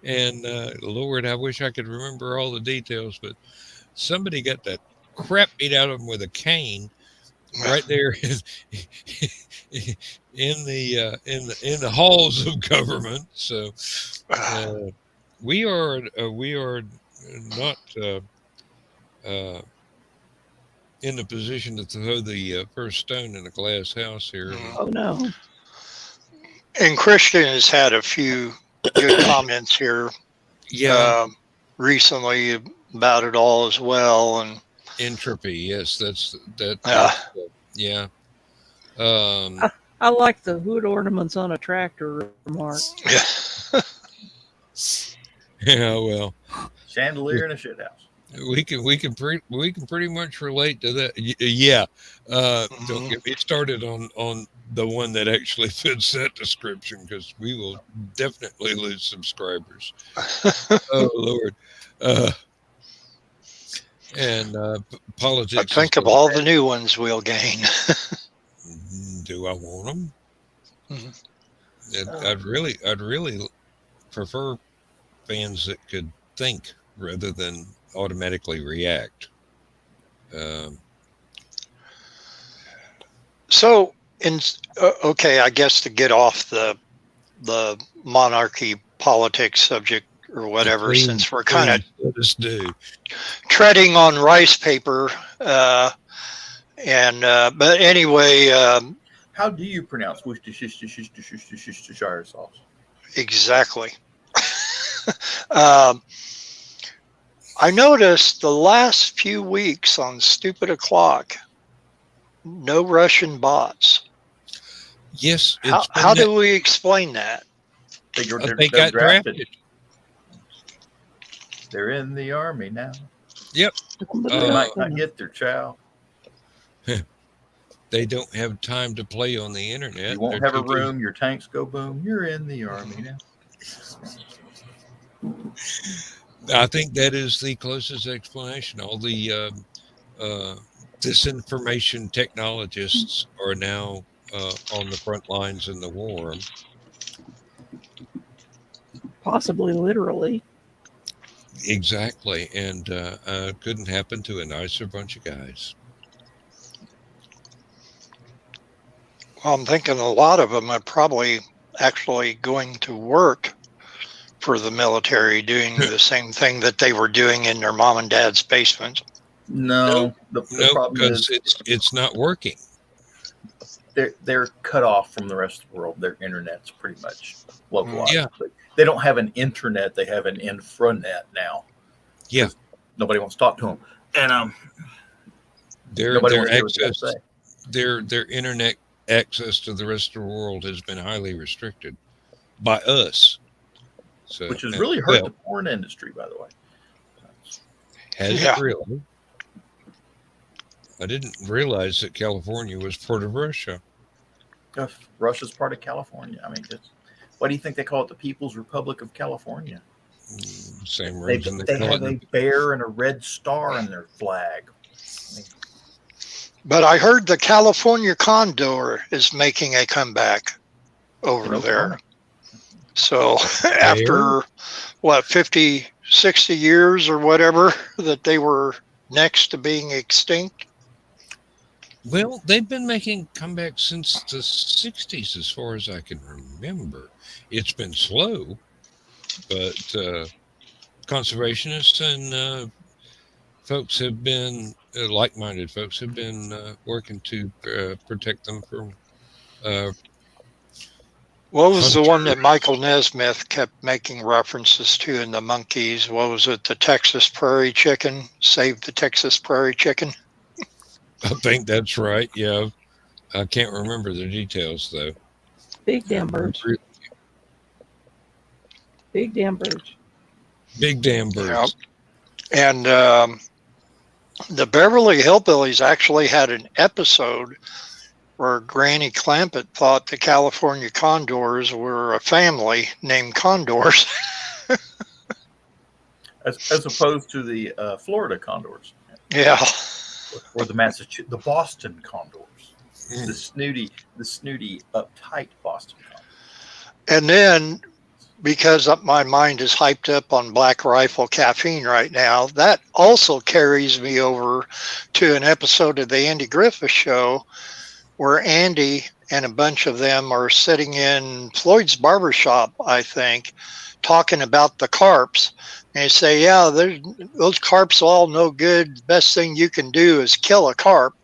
and Lord, I wish I could remember all the details, but somebody got the crap beat out of them with a cane right there in the halls of government. So we are not uh, in the position to throw the first stone in a glass house here. Oh no. and Christian has had a few good comments here Yeah, recently about it all as well, and entropy. Yes, that. uh, Yeah. Um, I like the hood ornaments on a tractor remark. yeah. Well, Chandelier in a shit house. we can pretty much relate to that. Yeah. Don't Mhm. get me started on the one that actually fits that description, because we will definitely lose subscribers. Oh Lord. Uh, and But politics is think of all the new ones we'll gain. do I want them? Mhm. I'd really prefer fans that could think rather than automatically react. Um, So, okay, I guess to get off the monarchy politics subject or whatever, please, since we're kind of let us do. treading on rice paper, and but anyway, How do you pronounce Worcestershire sauce? exactly. um, I noticed the last few weeks on Stupid O'Clock, no Russian bots. Yes, How do we explain that? They they got drafted. They're in the army now. Yep. They might not get their chow. They don't have time to play on the internet. You won't They're have a too busy. room. Your tanks go boom. You're in the army now. I think that is the closest explanation. All the disinformation technologists are now on the front lines in the war. Possibly literally. Exactly, and couldn't happen to a nicer bunch of guys. Well, I'm thinking a lot of them are probably actually going to work for the military, doing the same thing that they were doing in their mom and dad's basements. No, the No, problem because is it's not working. they're cut off from the rest of the world. Their internet's pretty much localized. Yeah. But they don't have an intranet; they have an infranet now. Yeah. Nobody wants to talk to them, and Their nobody their wants to hear what they have to access say. their internet access to the rest of the world has been highly restricted by us. So, Which has really hurt well, the porn industry, by the way. has Yeah. it really? I didn't realize that California was part of Russia. Russia's part of California. I mean, why do you think they call it the People's Republic of California? Same They reason they call have it. a bear and a red star in their flag. But I heard the California condor is making a comeback over No there. comment. So after what, 50, 60 years or whatever that they were next to being extinct. Well, they've been making comebacks since the 60s, as far as I can remember. It's been slow, but conservationists and folks have been, like-minded folks have been working to protect them from. What was the one that Hunters. Michael Nesmith kept making references to in the Monkees? What was it? The Texas prairie chicken? Save the Texas prairie chicken? I think that's right. Yeah, I can't remember the details though. Big damn birds. Big damn birds. Big damn birds. Yep. And the Beverly Hillbillies actually had an episode where Granny Clampett thought the California condors were a family named Condors. As opposed to the Florida condors. Yeah. Or the the Boston condors. The snooty, uptight Boston condors. And then, because my mind is hyped up on Black Rifle Caffeine right now, that also carries me over to an episode of the Andy Griffith Show where Andy and a bunch of them are sitting in Floyd's barbershop, I think, talking about the carps. And they say, yeah, those carps are all no good. The best thing you can do is kill a carp.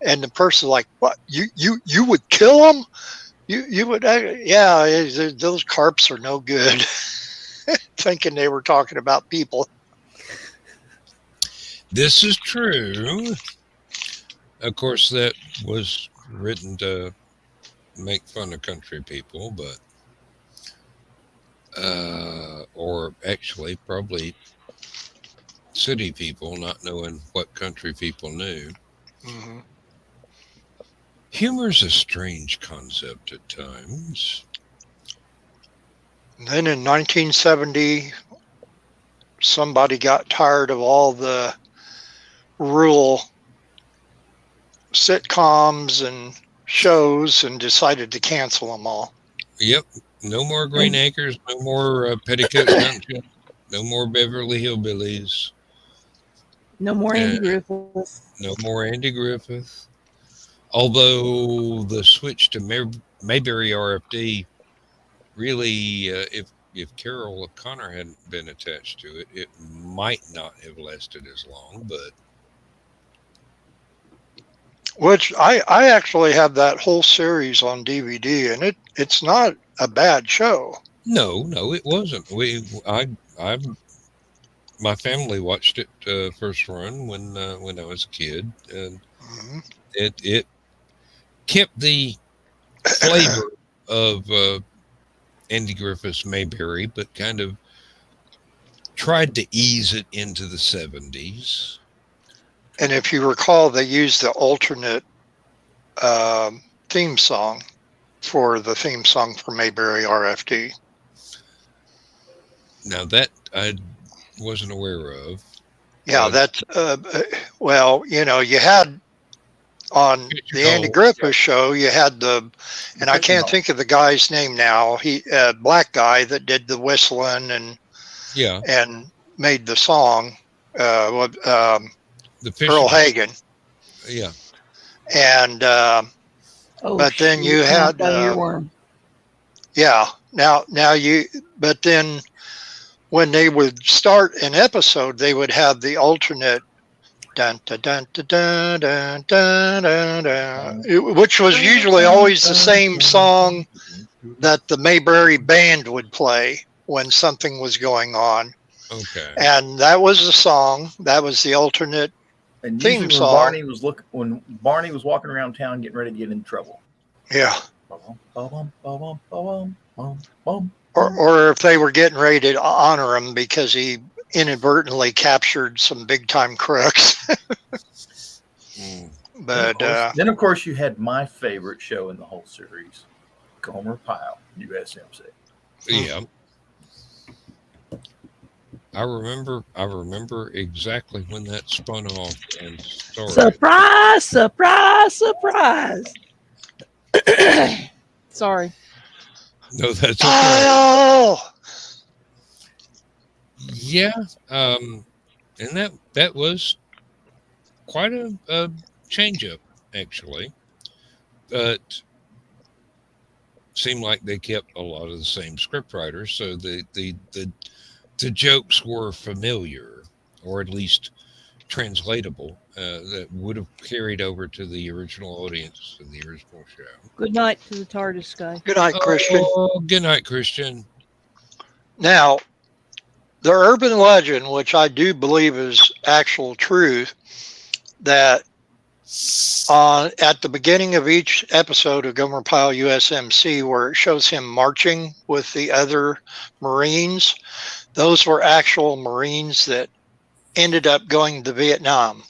And the person's like, what? You would kill them? You would? Yeah, those carps are no good. Thinking they were talking about people. This is true. Of course, that was written to make fun of country people, but or actually probably city people, not knowing what country people knew. Mm-hmm. Humor's a strange concept at times. Then in 1970, somebody got tired of all the rural sitcoms and shows and decided to cancel them all. Yep. No more Green Acres, no more Petticoat Junction, no more Beverly Hillbillies. No more Andy Griffith. No more Andy Griffith. Although the switch to Mayberry RFD really, if Carol O'Connor hadn't been attached to it, it might not have lasted as long, but. Which I actually have that whole series on DVD, and it's not a bad show. No, it wasn't. My family watched it first run when I was a kid, and it kept the flavor of Andy Griffith's Mayberry, but kind of tried to ease it into the 70s. And if you recall, they used the alternate theme song for the theme song for Mayberry RFD. Now that I wasn't aware of. Yeah, that's well, you had on the Andy Griffith Show, you had and I can't think of the guy's name now. He black guy that did the whistling and made the song. The Earl Hagen. Yeah. And Oh, But then you shoot, had, knocked out of your worm. yeah. Now you. But then when they would start an episode, they would have the alternate. Dun, dun, dun, dun, dun, dun, dun, dun, dun, which was usually always the same song that the Mayberry band would play when something was going on. Okay. And that was the song. That was the alternate And theme usually song. when Barney was walking around town getting ready to get in trouble. Yeah. Or Or if they were getting ready to honor him because he inadvertently captured some big time crooks. Mm. But then of course you had my favorite show in the whole series, Gomer Pyle, USMC. Yeah. I remember exactly when that spun off and started. Surprise, surprise, surprise. Sorry. No, that's okay. Pyle! Yeah. And that was quite a change up, actually. But seemed like they kept a lot of the same script writers, so the jokes were familiar, or at least translatable, that would have carried over to the original audience in the original show. Good night to the TARDIS guy. Good night, Christian. Oh, good night, Christian. Now, the urban legend, which I do believe is actual truth, that at the beginning of each episode of Gomer Pyle USMC, where it shows him marching with the other Marines, those were actual Marines that ended up going to Vietnam.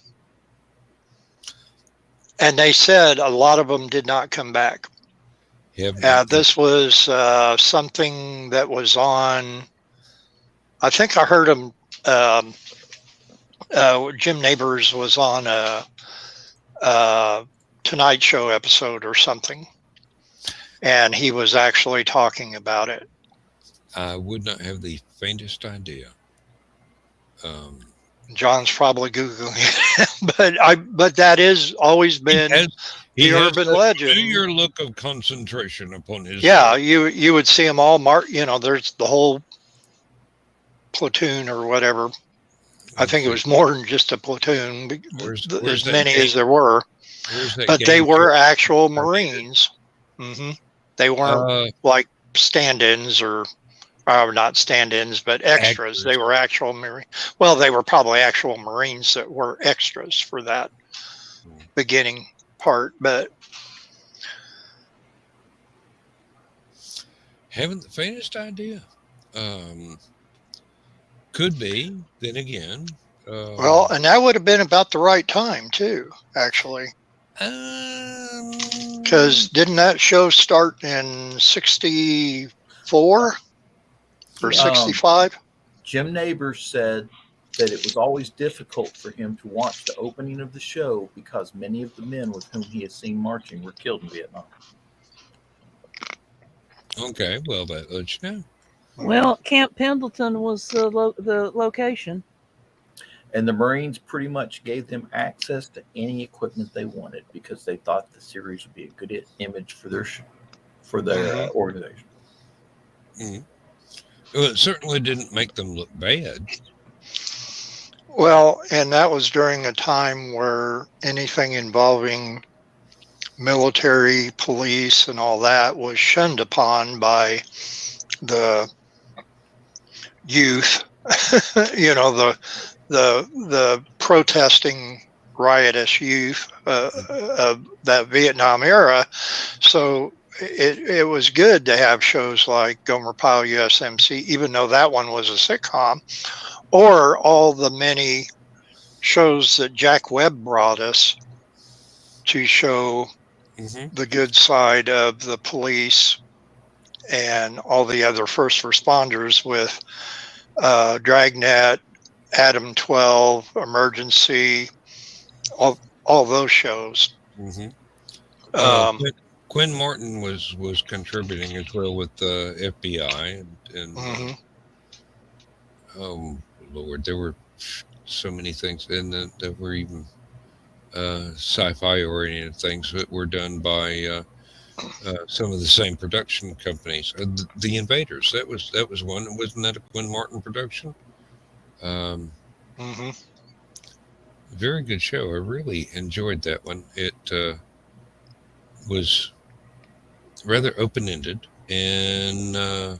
And they said a lot of them did not come back. This was something that was on, I think I heard him, Jim Neighbors was on a Tonight Show episode or something. And he was actually talking about it. I would not have the faintest idea. John's probably Googling it, but that has always been the urban legend. Your look of concentration upon his. Yeah, you would see them all there's the whole platoon or whatever. I think it was more than just a platoon, as many as there were. But they were actual Marines. Mm-hmm. They weren't like stand-ins or not stand-ins, but extras. They were actual Marines. Well, they were probably actual Marines that were extras for that beginning part, but haven't the faintest idea. Could be. Then again, well, and that would have been about the right time too, actually. Because didn't that show start in 64 or 65? Jim Neighbors said that it was always difficult for him to watch the opening of the show because many of the men with whom he had seen marching were killed in Vietnam. Okay, well, that lets you know. Well, Camp Pendleton was the location. And the Marines pretty much gave them access to any equipment they wanted because they thought the series would be a good image for their organization. Mm-hmm. Well, it certainly didn't make them look bad. Well, and that was during a time where anything involving military, police, and all that was shunned upon by the youth. The protesting, riotous youth of that Vietnam era. So it was good to have shows like Gomer Pyle USMC, even though that one was a sitcom, or all the many shows that Jack Webb brought us to show the good side of the police and all the other first responders with Dragnet, Adam 12, Emergency, all those shows. Mm-hmm. Quinn Martin was contributing as well with the FBI, and oh Lord, there were so many things, and that were even sci-fi oriented things that were done by some of the same production companies. The Invaders, that was one. Wasn't that a Quinn Martin production? Um, Hmm. Very good show. I really enjoyed that one. It was rather open ended and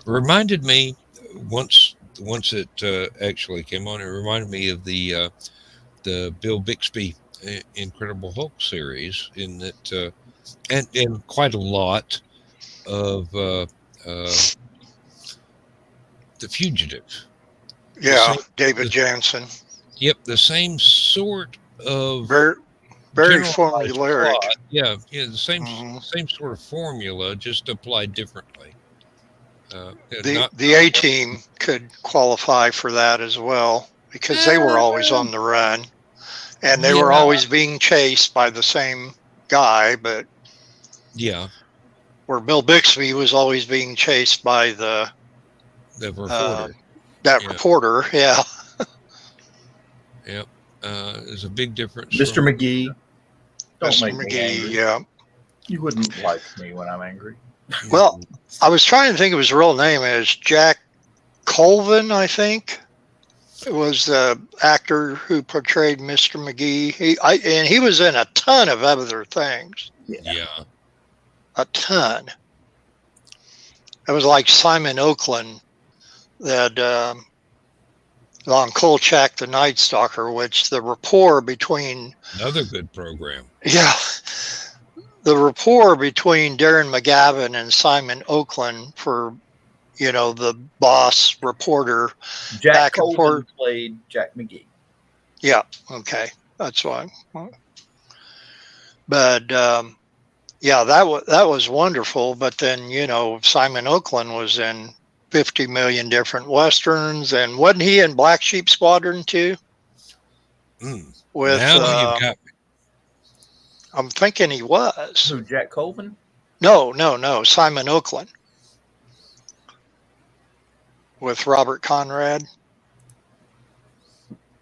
reminded me once it actually came on. It reminded me of the Bill Bixby Incredible Hulk series in that, and quite a lot of The Fugitive. The Yeah, same, David the, Jansen. yep, the same sort of Very, very generalized formulaic. plot. Yeah, yeah, the Hmm. same sort of formula, just applied differently. The Not the A team could qualify for that as well because they were always uh, on the run and they were yeah, always being chased by the same guy, but yeah, where Bill Bixby was always being chased by the uh, reporter. that Yeah, reporter. Yeah, yeah. There's a big difference Mr. from McGee, don't Mr. make me McGee. angry. Yeah. You wouldn't like me when I'm angry. Well, I was trying to think of his real name as Jack Colvin, I think. It was the actor who portrayed Mr. McGee. And he was in a ton of other things. Yeah. yeah, A ton. It was like Simon Oakland that on Kolchak the Night Stalker, which the rapport between another good program. yeah, the rapport between Darren McGavin and Simon Oakland for the boss reporter Jack back and forth. Colvin played Jack McGee. Yeah, okay, that's why. But yeah, that was wonderful. But then Simon Oakland was in 50 million different westerns, and wasn't he in Black Sheep Squadron too? Mm. With Now you've got me. I'm thinking he was. Who, Jack Colvin? No, Simon Oakland with Robert Conrad.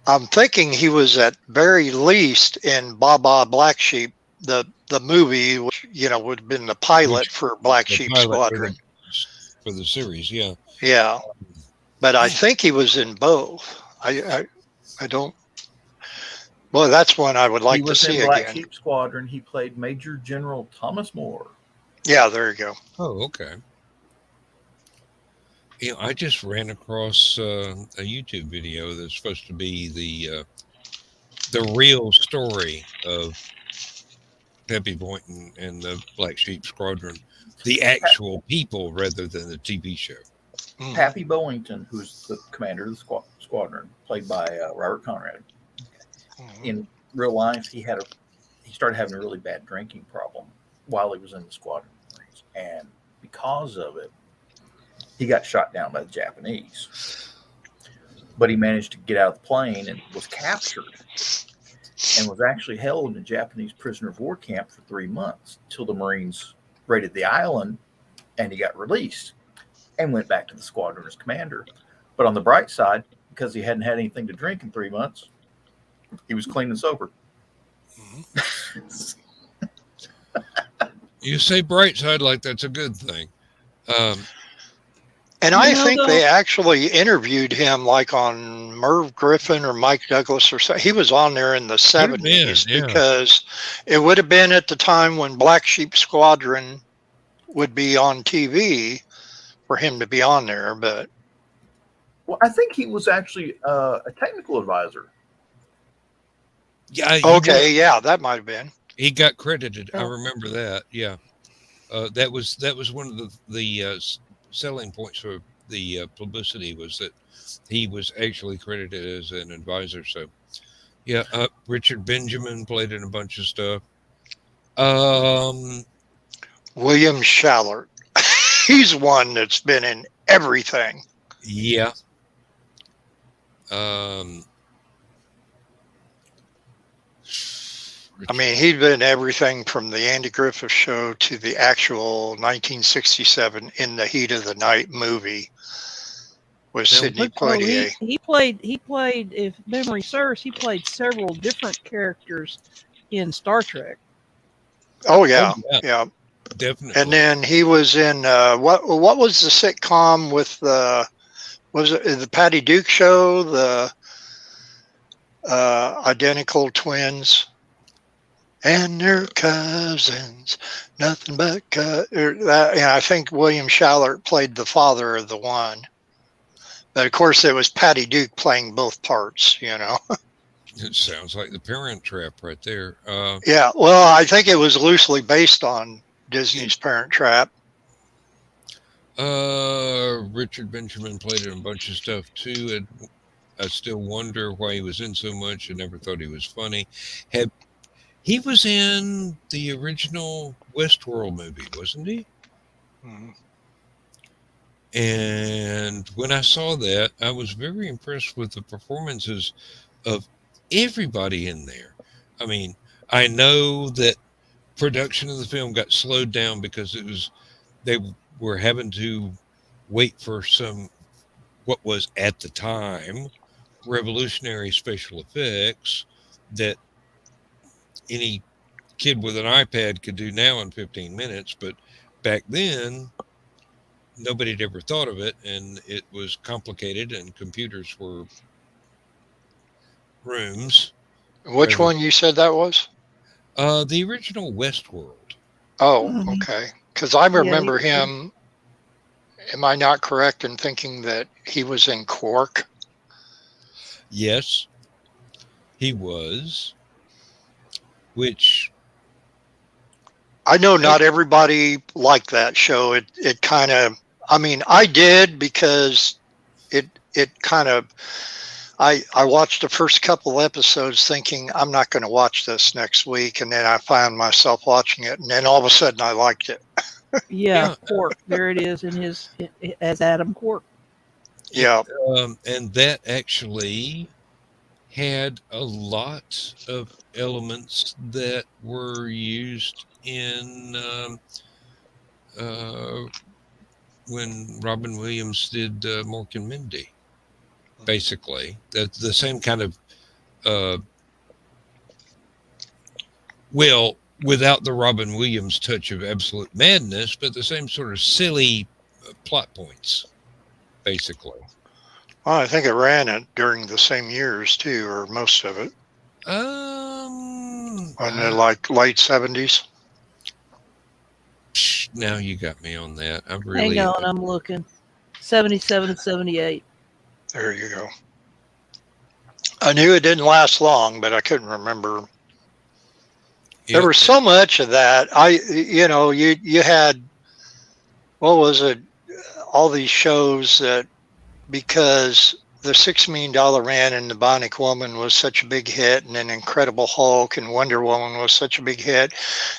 I'm thinking he was at very least in Baba Black Sheep, the movie, which would have been the pilot for Black The Sheep pilot Squadron. for the series. Yeah, Yeah, but I think he was in both. I don't. Well, that's one I would He like to was see in Black again. Sheep Squadron. He played Major General Thomas Moore. Yeah, there you go. Oh, okay. I just ran across a YouTube video that's supposed to be the real story of Peppy Boynton and the Black Sheep Squadron, the actual people rather than the TV show. Mhm. Pappy Boington, who's the commander of the squadron, played by Robert Conrad. Mhm. In real life, he started having a really bad drinking problem while he was in the squadron, and because of it, he got shot down by the Japanese. But he managed to get out of the plane and was captured, and was actually held in a Japanese prisoner of war camp for 3 months until the Marines raided the island, and he got released and went back to the squadron as commander. But on the bright side, because he hadn't had anything to drink in 3 months, he was clean and sober. Mhm. You say bright side like that's a good thing. And I think they actually interviewed him like on Merv Griffin or Mike Douglas or so. He was on there in the 70s yeah. because it would have been at the time when Black Sheep Squadron would be on TV for him to be on there. But Well, I think he was actually a technical advisor. Yeah. okay, yeah, that might have been. He got credited. I Oh. remember that. Yeah. That was one of the selling points for the publicity was that he was actually credited as an advisor. So, yeah, Richard Benjamin played in a bunch of stuff. William Shallert. He's one that's been in everything. Yeah. I mean, he'd been everything from the Andy Griffith Show to the actual 1967 In the Heat of the Night movie with Sidney Poitier. He played, if memory serves, he played several different characters in Star Trek. Oh yeah, yeah, yeah. definitely. And then he was in what was the sitcom with the was it the Patty Duke show, the identical twins and their cousins, nothing but that. And I think William Shallert played the father of the one, but of course it was Patty Duke playing both parts. It sounds like the Parent Trap right there. Yeah. Well, I think it was loosely based on Disney's Parent Trap. Richard Benjamin played in a bunch of stuff too. And I still wonder why he was in so much. I never thought he was funny. He was in the original Westworld movie, wasn't he? Mhm. And when I saw that, I was very impressed with the performances of everybody in there. I mean, I know that production of the film got slowed down because they were having to wait for what was at the time revolutionary special effects that any kid with an iPad could do now in 15 minutes, but back then nobody had ever thought of it, and it was complicated, and computers were rooms. Which one you said that was? The original Westworld. Oh, Mhm. okay. Because I Yeah, remember him. Am I not correct in thinking that he was in Quark? Yes, he was. Which I know not everybody liked that show. It kind of. I mean, I did because it kind of. I watched the first couple episodes thinking I'm not going to watch this next week, and then I found myself watching it, and then all of a sudden I liked it. Yeah, Quark. There it is in his as Adam Quark. Yeah. and that actually had a lot of elements that were used in when Robin Williams did Mork and Mindy. Basically, the same kind of well, without the Robin Williams touch of absolute madness, but the same sort of silly plot points, basically. Well, I think it ran it during the same years too, or most of it. In the like late 70s. Now you got me on that. I really. Hang on, I'm looking. 77 and 78. There you go. I knew it didn't last long, but I couldn't remember. Yeah. There was so much of that. You had, what was it? All these shows that because the $6 Million Man and the Bionic Woman was such a big hit, and then Incredible Hulk and Wonder Woman was such a big hit.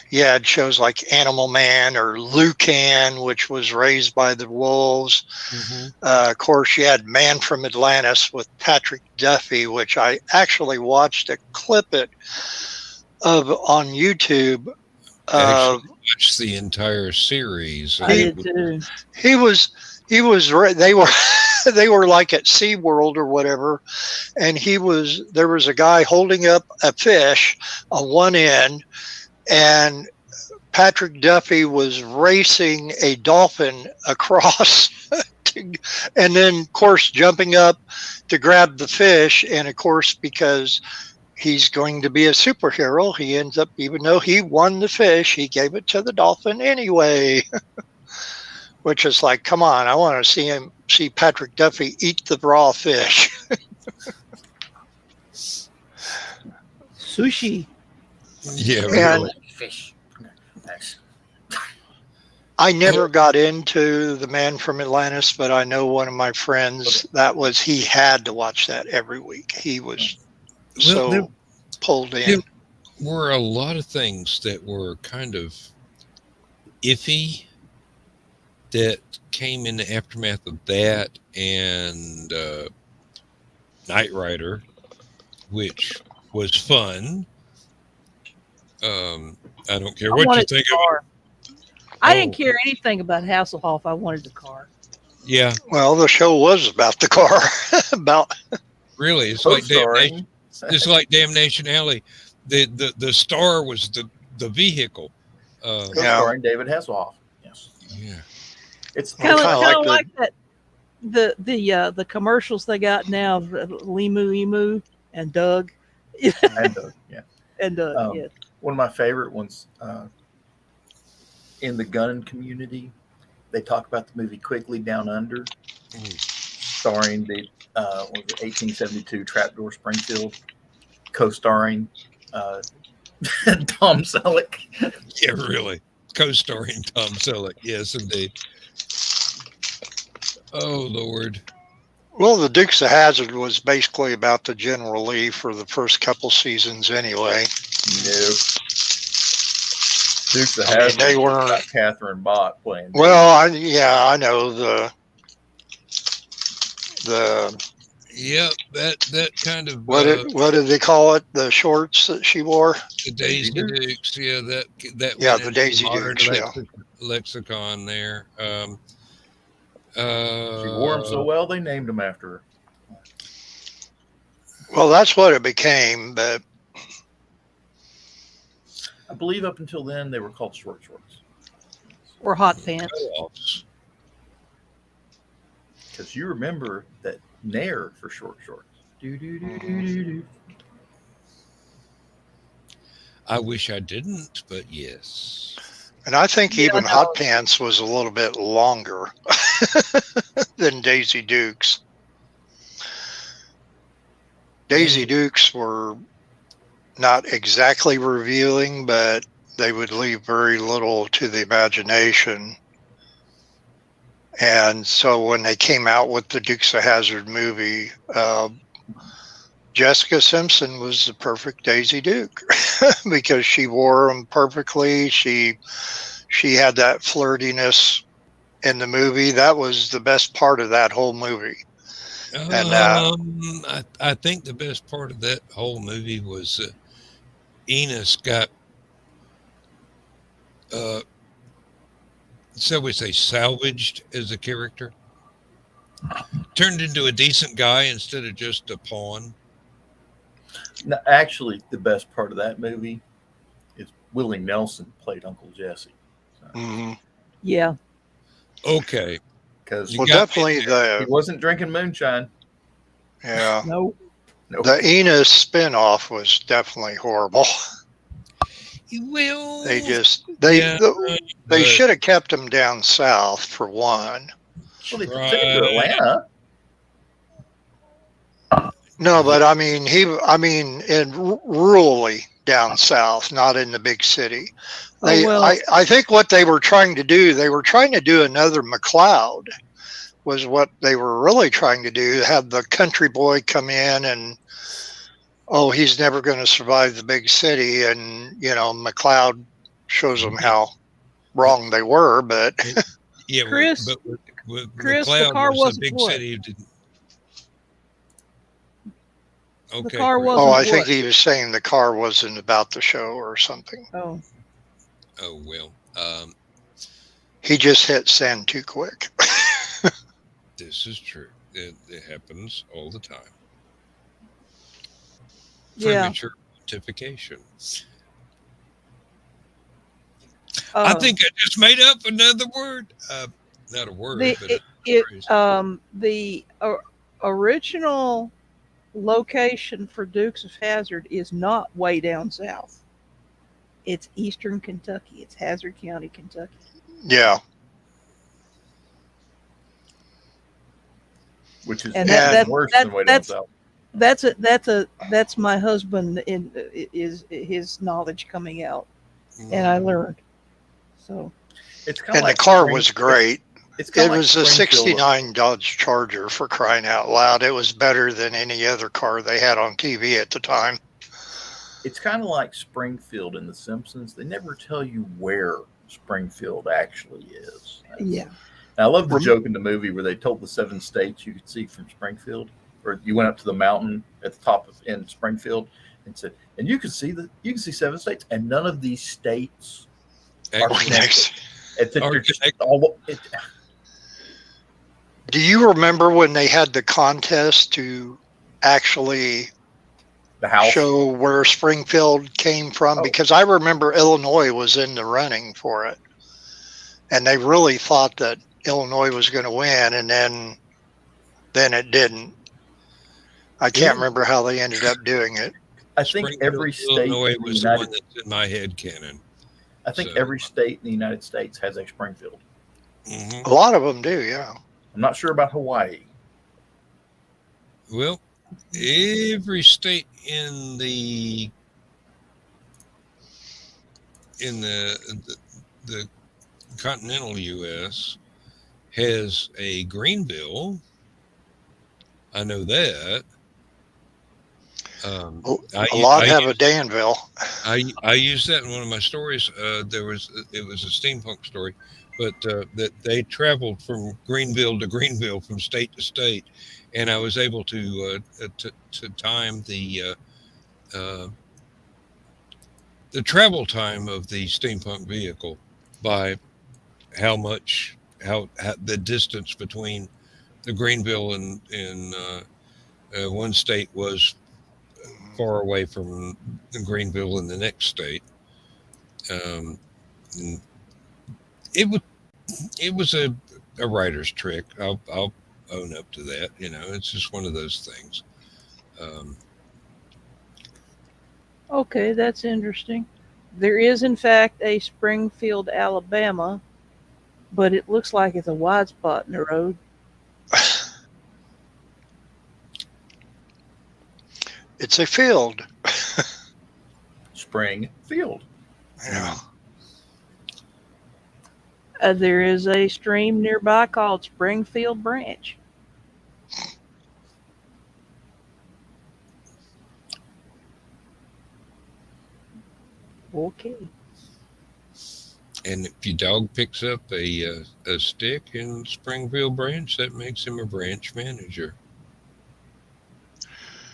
You had shows like Animal Man or Lucan, which was raised by the wolves. Mm-hmm. Of course, you had Man from Atlantis with Patrick Duffy, which I actually watched a clip of on YouTube. I actually watched the enther series. I did too. They were they were like at SeaWorld or whatever, and there was a guy holding up a fish on one end, and Patrick Duffy was racing a dolphin across and then of course jumping up to grab the fish, and of course because he's going to be a superhero, he ends up, even though he won the fish, he gave it to the dolphin anyway. Which is like, come on, I want to see Patrick Duffy eat the raw fish. Sushi. Yeah, And really. Fish. Nice. I never got into The Man from Atlantis, but I know one of my friends he had to watch that every week. He was so pulled in. There were a lot of things that were kind of iffy that came in the aftermath of that, and Knight Rider, which was fun. I don't care what you think of it. I didn't care anything about Hasselhoff. I wanted the car. Yeah. Well, the show was about the car. Really, it's like Damnation. It's like Damnation Alley. The star was the vehicle. Yeah. Starring David Hasselhoff. Yes. Yeah. It's Kind kinda of like like, the- that. The commercials they got now, Limu Emu and Doug, and yeah. and Doug. Um, Yeah. One of my favorite ones in the gun community. They talk about the movie Quigley Down Under, starring the 1872 Trapdoor Springfield, co-starring Tom Selleck. Yeah, really. Co-starring Tom Selleck. Yes, indeed. Oh, Lord. Well, the Dukes of Hazard was basically about the General Lee for the first couple seasons anyway. No. Dukes of I mean, Hazzard. they weren't. Got Catherine Bach playing. Well, I know the Yep, that kind of what did they call it? The shorts that she wore. the Daisy Dukes. Yeah, that Yeah, went the into Daisy modern Dukes, yeah. lexicon there. She wore them so well they named them after her. Well, that's what it became, but I believe up until then they were called short shorts. Or hot pants. co-ops. Because you remember that Nair for short shorts. Do. I wish I didn't, but yes. and I think Yeah, even no. Hot Pants was a little bit longer than Daisy Dukes. Daisy Dukes were not exactly revealing, but they would leave very little to the imagination. And so when they came out with the Dukes of Hazzard movie, Jessica Simpson was the perfect Daisy Duke because she wore them perfectly. She had that flirtiness in the movie. That was the best part of that whole movie. And I think the best part of that whole movie was Enos got, so we say, salvaged as a character, turned into a decent guy instead of just a pawn. No, actually, the best part of that movie is Willie Nelson played Uncle Jesse. mhm. Yeah. Okay. Because You Well, got me definitely he the wasn't drinking moonshine. No. No. the Enos spinoff was definitely horrible. Well, They yeah, they but should have kept him down south for one. Well, they took him to try- Atlanta. No, but I mean in rurally down south, not in the big city. I think what they were trying to do, another McLeod was what they were really trying to do. Have the country boy come in and he's never going to survive the big city, and McLeod shows them how wrong they were. But yeah, Chris, but with Chris, the McLeod car was a wasn't big what? city. Who didn't. Okay. The car Chris. wasn't. I think what? he was saying the car wasn't about the show or something. Oh. Oh well. He just hit send too quick. This is true. It happens all the time. Yeah. Premature notification. I think I just made up another word. Not a word, but a phrase. The original location for Dukes of Hazzard is not way down south. It's eastern Kentucky. It's Hazard County, Kentucky. Yeah. Which is And worse than way down south. That's my husband is his knowledge coming out, and I learned. So It's kind And of like the car was great. It It was a 69 Dodge Charger, for crying out loud. It was better than any other car they had on TV at the time. It's kind of like Springfield in The Simpsons. They never tell you where Springfield actually is. yeah, And I love the joke in the movie where they told the 7 states you could see from Springfield, or you went up to the mountain at the top in Springfield and said, and you can see 7 states, and none of these states are connected. Do you remember when they had the contest to actually The house. show where Springfield came from? Oh. Because I remember Illinois was in the running for it, and they really thought that Illinois was going to win, and then it didn't. I can't remember how they ended up doing it. I think every state Illinois in the was the United one that's in my head canon. I think So- every state in the United States has a Springfield. Mhm. A lot of them do, yeah. I'm not sure about Hawaii. Well, every state in the the continental U.S. has a Greenville. I know that. A lot have a Danville. I used that in one of my stories. It was a steampunk story, but that they traveled from Greenville to Greenville from state to state, and I was able to time the travel time of the steampunk vehicle by how the distance between the Greenville and one state was far away from Greenville in the next state. And it was a writer's trick. I'll own up to that. It's just one of those things. Okay, that's interesting. There is, in fact, a Springfield, Alabama, but it looks like it's a wide spot in the road. It's a field. Springfield. Yeah. There is a stream nearby called Springfield Branch. Okay. And if your dog picks up a stick in Springfield Branch, that makes him a branch manager.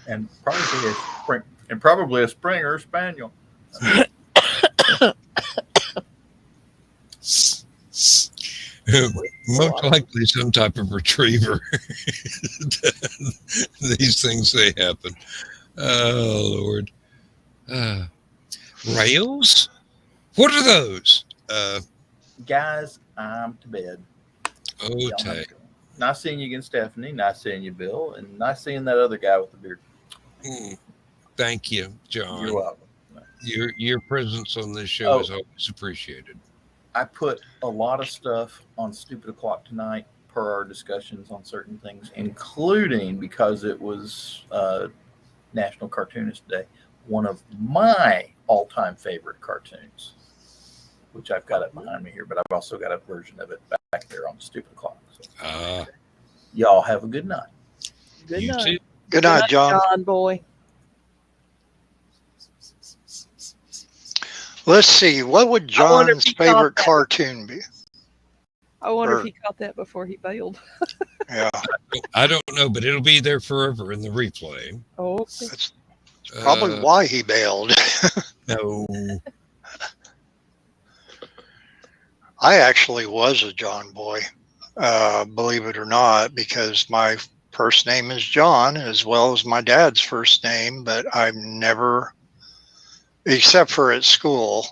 And probably a Springer Spaniel. Most likely some type of retriever. These things, they happen. Oh, Lord. Rails? What are those? Guys, I'm to bed. Okay. Nice seeing you again, Stephanie. Nice seeing you, Bill. And nice seeing that other guy with the beard. Thank you, John. You're welcome. Your presence on this show is always appreciated. I put a lot of stuff on Stupid O'Clock tonight per our discussions on certain things, including, because it was National Cartoonist Day, one of my all-time favorite cartoons, which I've got it behind me here, but I've also got a version of it back there on Stupid O'Clock. So, y'all have a good night. Good You night. too. Good night, John. John boy. Let's see. What would I wonder if John's he caught favorite that. cartoon be? I wonder Or- if he caught that before he bailed. Yeah. I don't know, but it'll be there forever in the replay. Oh, okay. That's probably Uh, why he bailed. No. I actually was a John boy, believe it or not, because my first name is John as well as my dad's first name, but I've never, except for at school,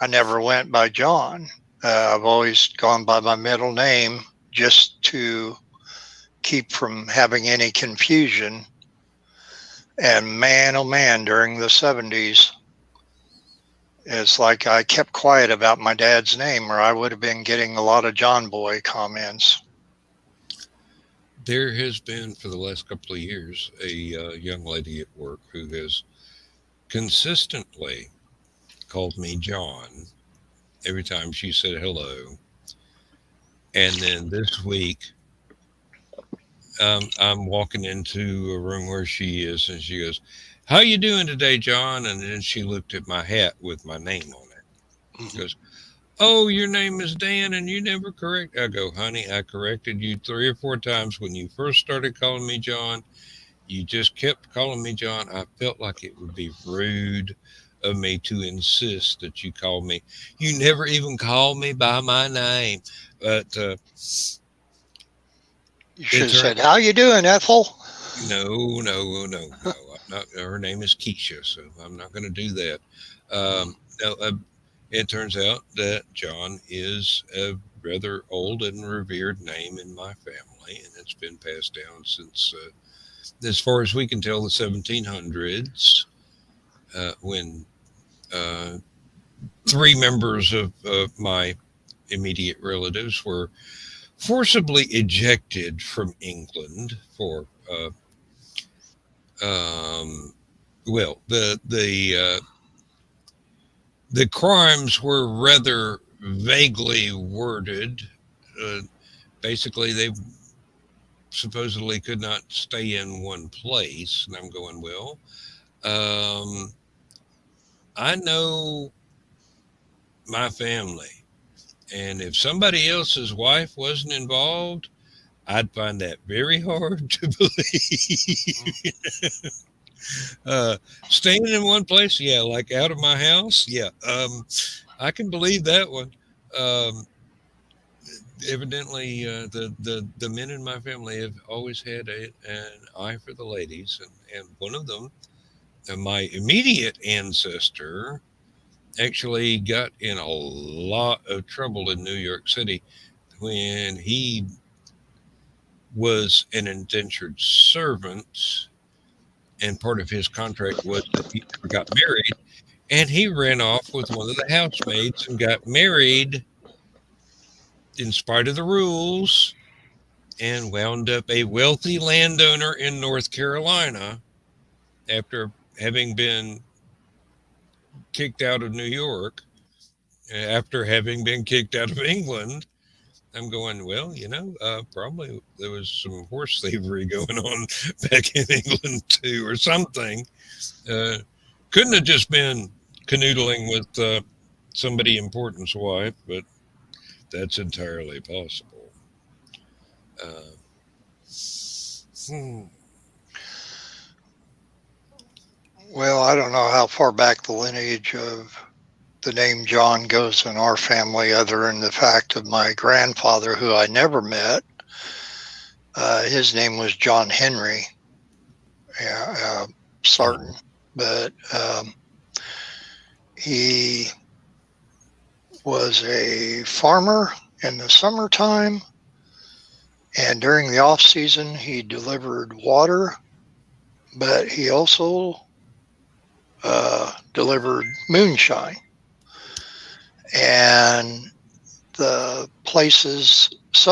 I never went by John. I've always gone by my middle name just to keep from having any confusion. And man, oh man, during the 70s, it's like I kept quiet about my dad's name, or I would have been getting a lot of John boy comments. There has been, for the last couple of years, a young lady at work who has consistently called me John every time she said hello. And then this week, I'm walking into a room where she is, and she goes, "How you doing today, John?" And then she looked at my hat with my name on it. She goes, "Oh, your name is Dan, and you never correct." I go, "Honey, I corrected you 3 or 4 times when you first started calling me John. You just kept calling me John. I felt like it would be rude of me to insist that you call me. You never even called me by my name." But You should have said, "How you doing, Ethel?" No. I'm not. Her name is Keisha, so I'm not going to do that. No, it turns out that John is a rather old and revered name in my family, and it's been passed down since, as far as we can tell, the 1700s, when uh, three members of my immediate relatives were forcibly ejected from England for um, well, the crimes were rather vaguely worded. Uh, Basically, they supposedly could not stay in one place, and I'm going, well, um, I know my family, and if somebody else's wife wasn't involved, I'd find that very hard to believe. uh, Staying in one place, yeah, like out of my house, yeah. I can believe that one. Um, Evidently, the men in my family have always had an eye for the ladies, and one of them, my immediate ancestor, actually got in a lot of trouble in New York City when he was an indentured servant, and part of his contract was that he never got married, and he ran off with one of the housemaids and got married in spite of the rules, and wound up a wealthy landowner in North Carolina after having been kicked out of New York, after having been kicked out of England. I'm going, well, probably there was some horse thievery going on back in England too, or something. Uh, couldn't have just been canoodling with somebody important's wife, but that's entirely possible. Uh, hmm. Well, I don't know how far back the lineage of the name John goes in our family, other than the fact of my grandfather, who I never met. His name was John Henry. Yeah, Sarton, but he was a farmer in the summertime, and during the off season, he delivered water, but he also delivered moonshine. And some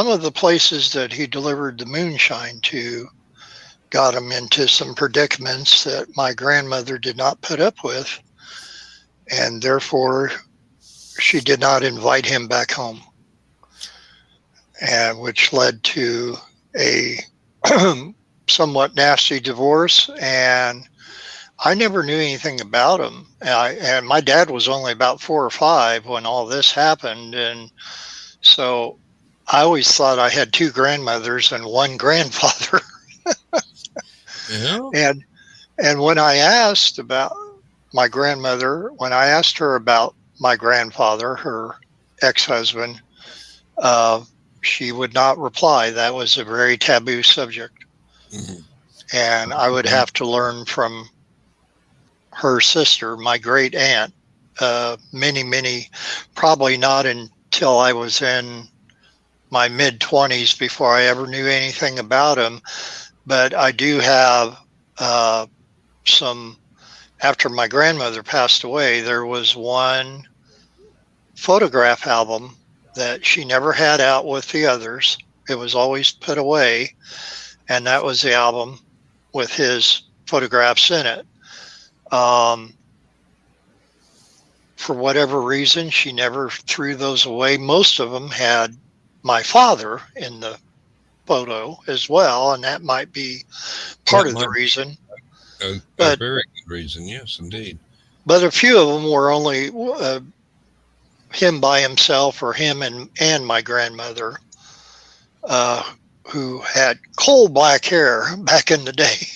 of the places that he delivered the moonshine to got him into some predicaments that my grandmother did not put up with, and therefore she did not invite him back home, and which led to a somewhat nasty divorce. And I never knew anything about him. And my dad was only about 4 or 5 when all this happened. And so I always thought I had 2 grandmothers and 1 grandfather. Yeah. And when I asked about my grandmother, when I asked her about my grandfather, her ex-husband, she would not reply. That was a very taboo subject. Mm-hmm. And I would have to learn from her sister, my great aunt, many, probably not until I was in my mid-20s before I ever knew anything about him. But I do have some, after my grandmother passed away, there was one photograph album that she never had out with the others. It was always put away. And that was the album with his photographs in it. For whatever reason, she never threw those away. Most of them had my father in the photo as well, and that might be part of the reason. A very good reason, yes, indeed. But a few of them were only him by himself, or him and my grandmother, who had coal black hair back in the day.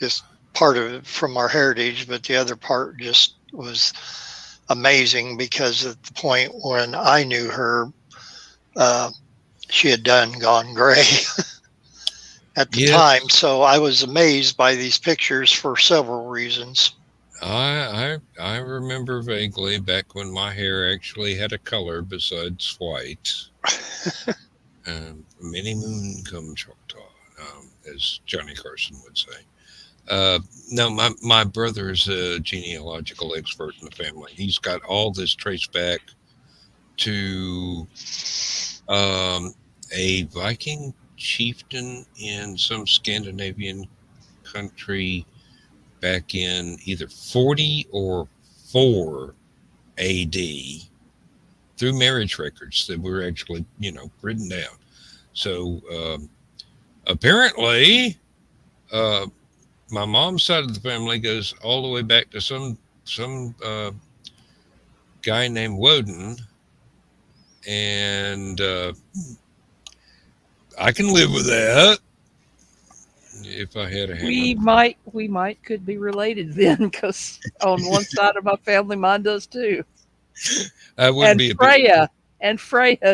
Just part of it from our heritage, but the other part just was amazing, because at the point when I knew her, she had gone gray. at the Yes. time. So I was amazed by these pictures for several reasons. I remember vaguely back when my hair actually had a color besides white. Many moon come Choctaw, as Johnny Carson would say. No, my brother is a genealogical expert in the family. He's got all this traced back to a Viking chieftain in some Scandinavian country back in either 40 or 4 AD through marriage records that were actually, written down. So apparently, my mom's side of the family goes all the way back to some guy named Woden, and I can live with that if I had a hammer. We might could be related then, because on one side of my family, mine does too. I wouldn't be Freya,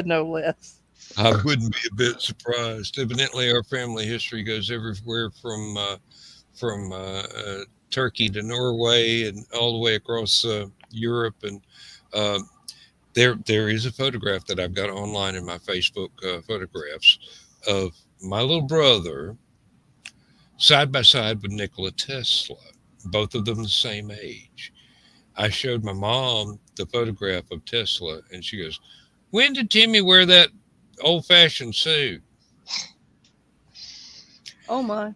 no less. I wouldn't be a bit surprised. Evidently, our family history goes everywhere from Turkey to Norway and all the way across Europe. And there is a photograph that I've got online in my Facebook photographs of my little brother side by side with Nikola Tesla, both of them the same age. I showed my mom the photograph of Tesla, and she goes, "When did Timmy wear that old-fashioned suit?" Oh my!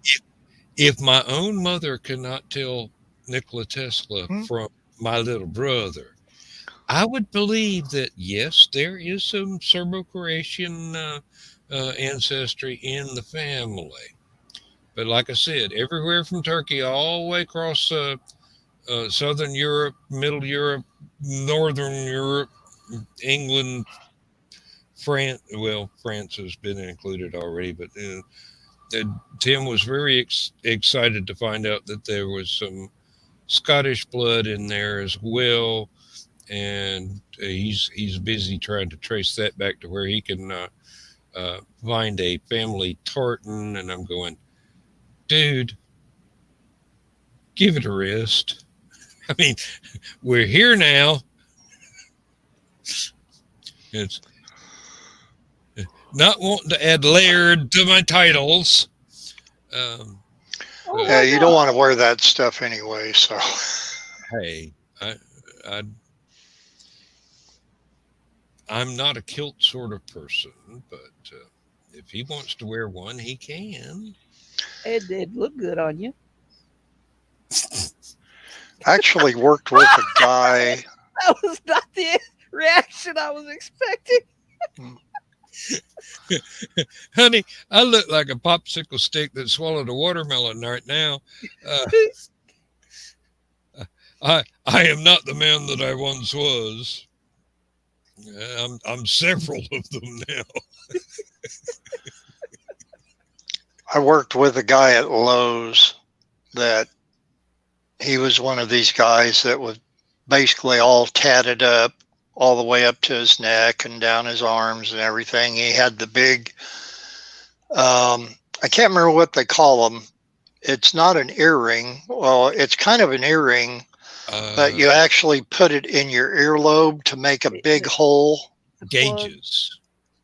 If my own mother cannot tell Nikola Tesla from my little brother, I would believe that yes, there is some Serbo-Croatian ancestry in the family. But like I said, everywhere from Turkey all the way across Southern Europe, Middle Europe, Northern Europe, England, France. Well, France has been included already, but Tim was very excited to find out that there was some Scottish blood in there as well, and he's busy trying to trace that back to where he can find a family tartan. And I'm going, dude, give it a rest. I mean, we're here now. It's not wanting to add layered to my titles. Yeah, you don't want to wear that stuff anyway. So, hey, I'm not a kilt sort of person, but if he wants to wear one, he can. It'd look good on you. I actually worked with a guy. That was not the reaction I was expecting. Honey, I look like a popsicle stick that swallowed a watermelon right now. I am not the man that I once was. I'm several of them now. I worked with a guy at Lowe's that he was one of these guys that was basically all tatted up all the way up to his neck and down his arms and everything. He had the big, I can't remember what they call them. It's not an earring. Well, it's kind of an earring, but you actually put it in your earlobe to make a big hole. Gauges.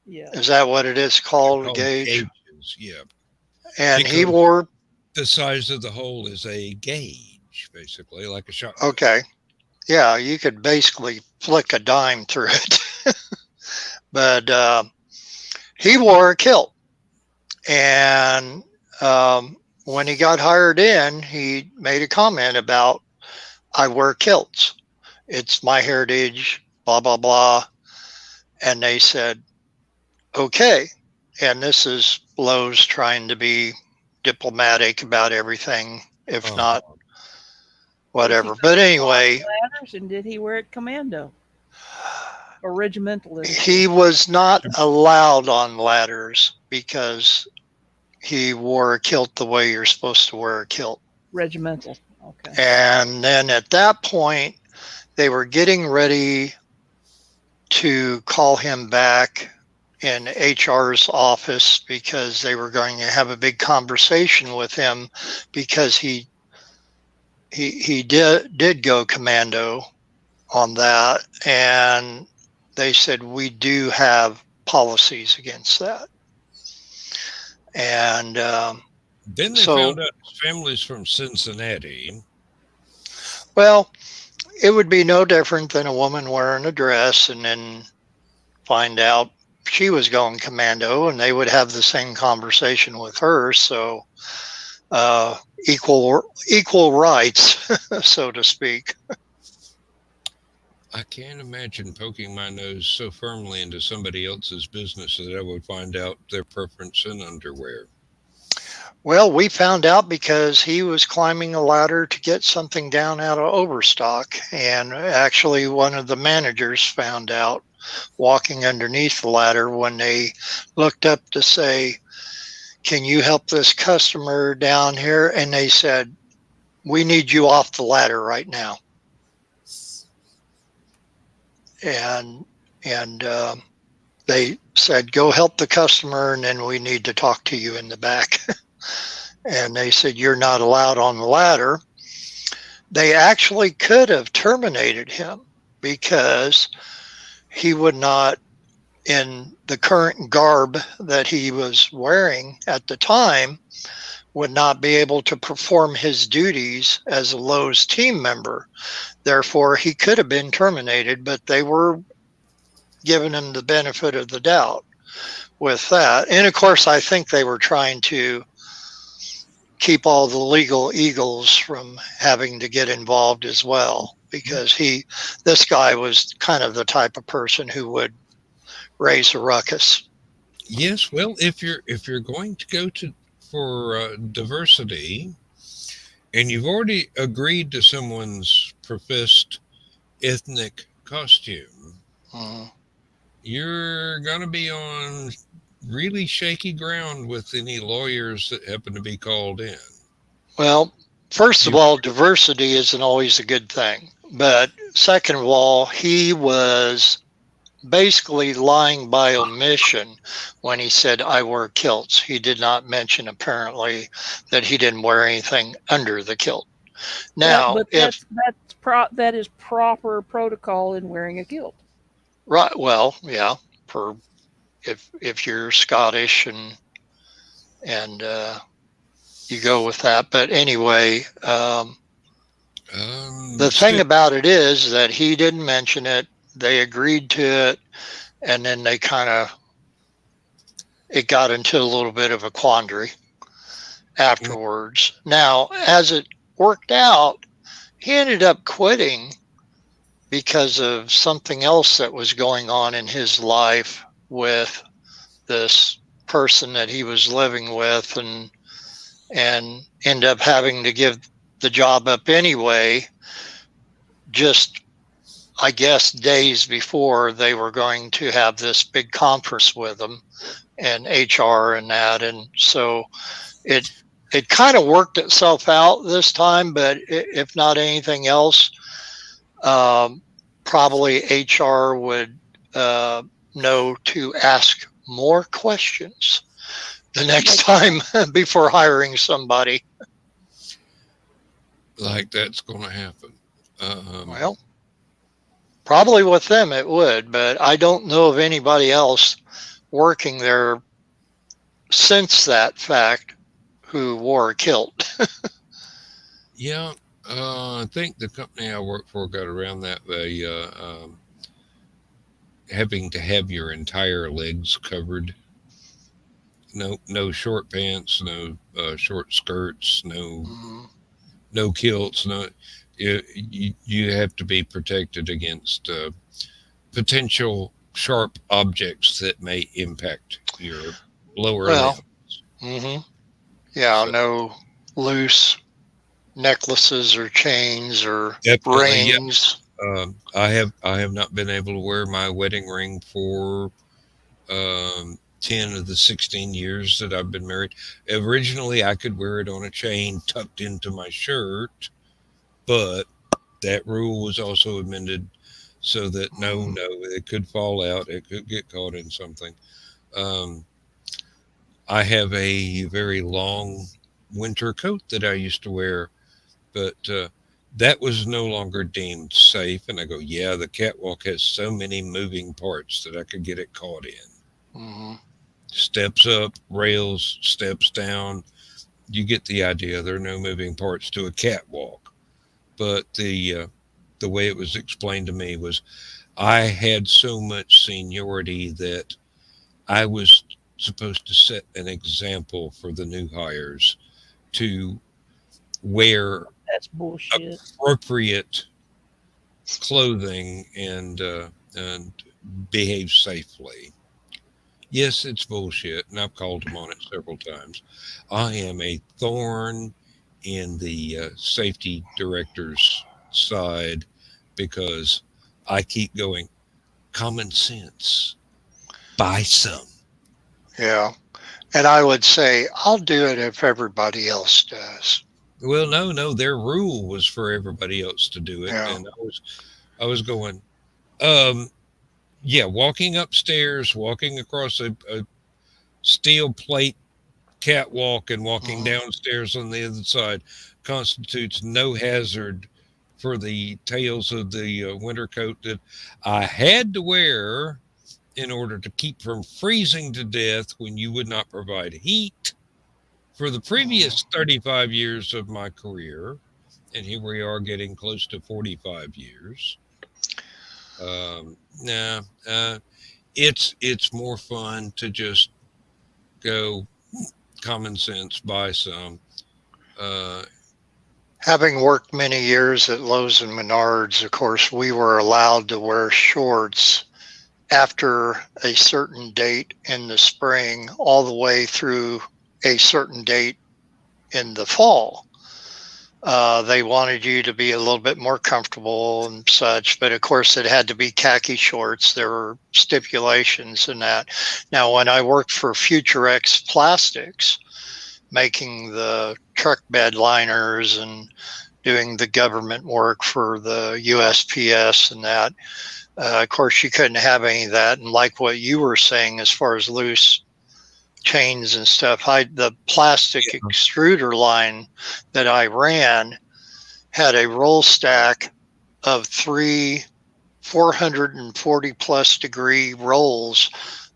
Yeah. Is that what it is called? A gauge? Gauges, yeah. And because he wore... the size of the hole is a gauge, basically, like a shot. Okay. Yeah, you could basically flick a dime through it. But he wore a kilt. And when he got hired in, he made a comment about, I wear kilts. It's my heritage, blah, blah, blah. And they said, okay. And this is Lowe's trying to be diplomatic about everything, if not whatever. But anyway. Ladders, and did he wear it commando? Or regimental? He was not allowed on ladders because he wore a kilt the way you're supposed to wear a kilt. Regimental. Okay. And then at that point, they were getting ready to call him back in HR's office because they were going to have a big conversation with him because he did go commando on that, and they said we do have policies against that. And Then they so, found out his family's from Cincinnati. well, it would be no different than a woman wearing a dress and then find out she was going commando, and they would have the same conversation with her. So equal rights, so to speak. I can't imagine poking my nose so firmly into somebody else's business that I would find out their preference in underwear. Well, we found out because he was climbing a ladder to get something down out of Overstock, and actually one of the managers found out walking underneath the ladder when they looked up to say, "Can you help this customer down here?" And they said, "We need you off the ladder right now." And they said, "Go help the customer, and then we need to talk to you in the back." And they said, "You're not allowed on the ladder." They actually could have terminated him because he would not, in the current garb that he was wearing at the time, would not be able to perform his duties as a Lowe's team member. Therefore, he could have been terminated, but they were giving him the benefit of the doubt with that. And of course, I think they were trying to keep all the legal eagles from having to get involved as well, because this guy was kind of the type of person who would raise a ruckus. Yes, well, if you're going to go for diversity, and you've already agreed to someone's professed ethnic costume, Mhm. you're going to be on really shaky ground with any lawyers that happen to be called in. Well, first of You, all, diversity isn't always a good thing. But second of all, he was basically lying by omission when he said, "I wear kilts." He did not mention, apparently, that he didn't wear anything under the kilt. Now, But that is proper protocol in wearing a kilt. right, well, yeah, for if you're Scottish and you go with that. But anyway, the thing about it is that he didn't mention it. They agreed to it, and then it got into a little bit of a quandary afterwards. Now, as it worked out, he ended up quitting because of something else that was going on in his life with this person that he was living with, and end up having to give the job up anyway, just, I guess, days before they were going to have this big conference with him and HR and that. And so it kind of worked itself out this time, but if not anything else, probably HR would know to ask more questions the next time before hiring somebody. like that's going to happen. Well, probably with them it would, but I don't know of anybody else working there since that fact who wore a kilt. Yeah, I think the company I work for got around that by having to have your entire legs covered. No short pants, no short skirts, no kilts, no. You have to be protected against potential sharp objects that may impact your lower limbs. Yeah, so, no loose necklaces or chains or rings. Yeah. I have not been able to wear my wedding ring for 10 of the 16 years that I've been married. Originally, I could wear it on a chain tucked into my shirt, but that rule was also amended so that no, it could fall out. It could get caught in something. Um, I have a very long winter coat that I used to wear, but that was no longer deemed safe. And I go, yeah, the catwalk has so many moving parts that I could get it caught in. Hmm. Steps up, rails, steps down. You get the idea. There are no moving parts to a catwalk. But the way it was explained to me was I had so much seniority that I was supposed to set an example for the new hires to wear That's bullshit. appropriate clothing and behave safely. Yes, it's bullshit, and I've called them on it several times. I am a thorn in the safety director's side because I keep going, common sense, buy some. Yeah. And I would say, I'll do it if everybody else does. Well, no, no, their rule was for everybody else to do it, Yeah. and I was going, um, yeah, walking upstairs, walking across a steel plate catwalk, and walking Hmm. downstairs on the other side constitutes no hazard for the tails of the winter coat that I had to wear in order to keep from freezing to death when you would not provide heat for the Hmm. previous 35 years of my career. And here we are getting close to 45 years. Nah, it's more fun to just go common sense, buy some. Uh, Having worked many years at Lowe's and Menards, of course, we were allowed to wear shorts after a certain date in the spring, all the way through a certain date in the fall. They wanted you to be a little bit more comfortable and such, but of course, it had to be khaki shorts. There were stipulations in that. Now, when I worked for Future X Plastics, making the truck bed liners and doing the government work for the USPS and that, of course, you couldn't have any of that. And like what you were saying, as far as loose chains and stuff, the plastic extruder line that I ran had a roll stack of three 440 plus degree rolls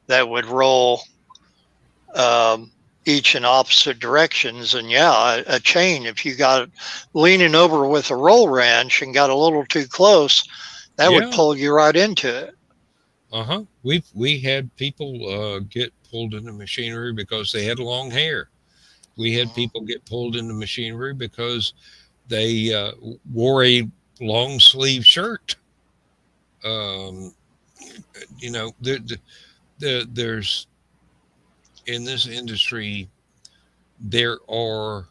that would roll um, each in opposite directions. And yeah, a chain, if you got leaning over with a roll wrench and got a little too close, that would yeah, pull you right into it. we had people get pulled into machinery because they had long hair. We had Mhm. people get pulled into machinery because they wore a long sleeve shirt. Um, there's in this industry there are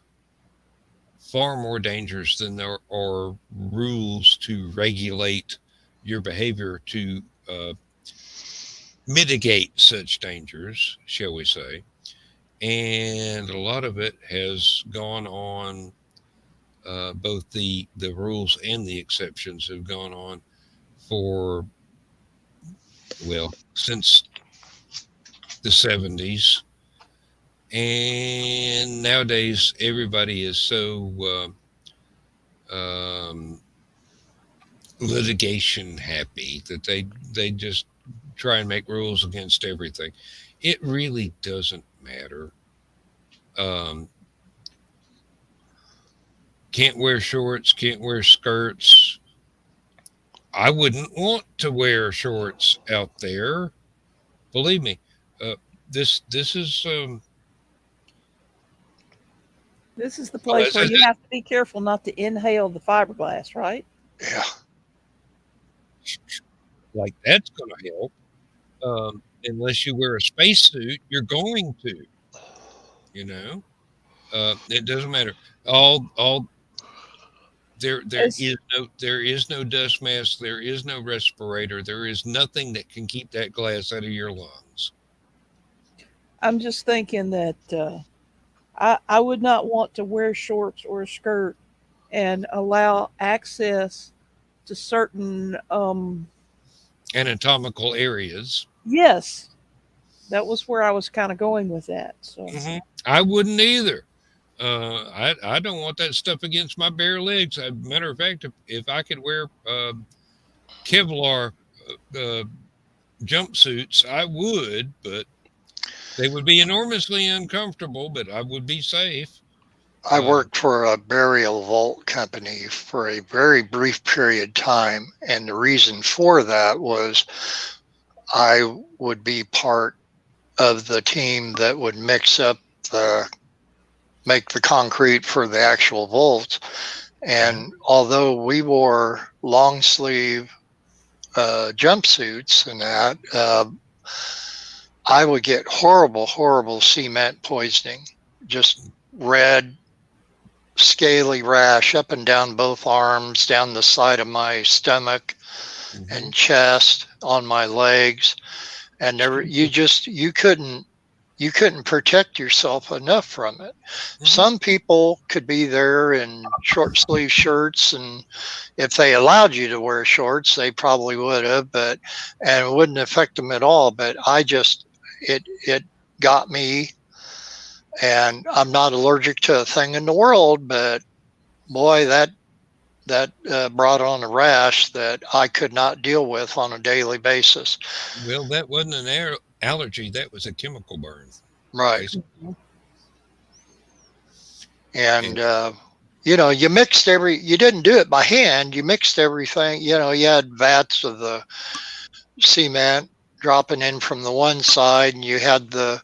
far more dangers than there are rules to regulate your behavior to mitigate such dangers, shall we say. And a lot of it has gone on, both the rules and the exceptions have gone on for, well, since the 70s. And nowadays, everybody is so um, litigation happy that they just try and make rules against everything. It really doesn't matter. Um, can't wear shorts, can't wear skirts. I wouldn't want to wear shorts out there. Believe me, uh, this is This is the oh, place where you have to be careful not to inhale the fiberglass, right? Yeah. like that's going to help. Unless you wear a spacesuit, you're going to. You know, it doesn't matter. All As there is no dust mask. There is no respirator. There is nothing that can keep that glass out of your lungs. I'm just thinking that I would not want to wear shorts or a skirt and allow access to certain Anatomical areas. yes, That was where I was kind of going with that. So I wouldn't either. I don't want that stuff against my bare legs. As a matter of fact, if I could wear Kevlar uh, jumpsuits, I would, but they would be enormously uncomfortable, but I would be safe. I worked for a burial vault company for a very brief period of time, and the reason for that was I would be part of the team that would make the concrete for the actual vaults. And although we wore long sleeve jumpsuits and that, I would get horrible cement poisoning, just red, scaly rash up and down both arms, down the side of my stomach and chest, on my legs. And you couldn't protect yourself enough from it. Some people could be there in short sleeve shirts, and if they allowed you to wear shorts, they probably would have, and it wouldn't affect them at all. But it got me, and I'm not allergic to a thing in the world, but boy, that brought on a rash that I could not deal with on a daily basis. Well, that wasn't an allergy, that was a chemical burn. Right. Basically. And you didn't do it by hand, you mixed everything. You had vats of the cement dropping in from the one side, and you had the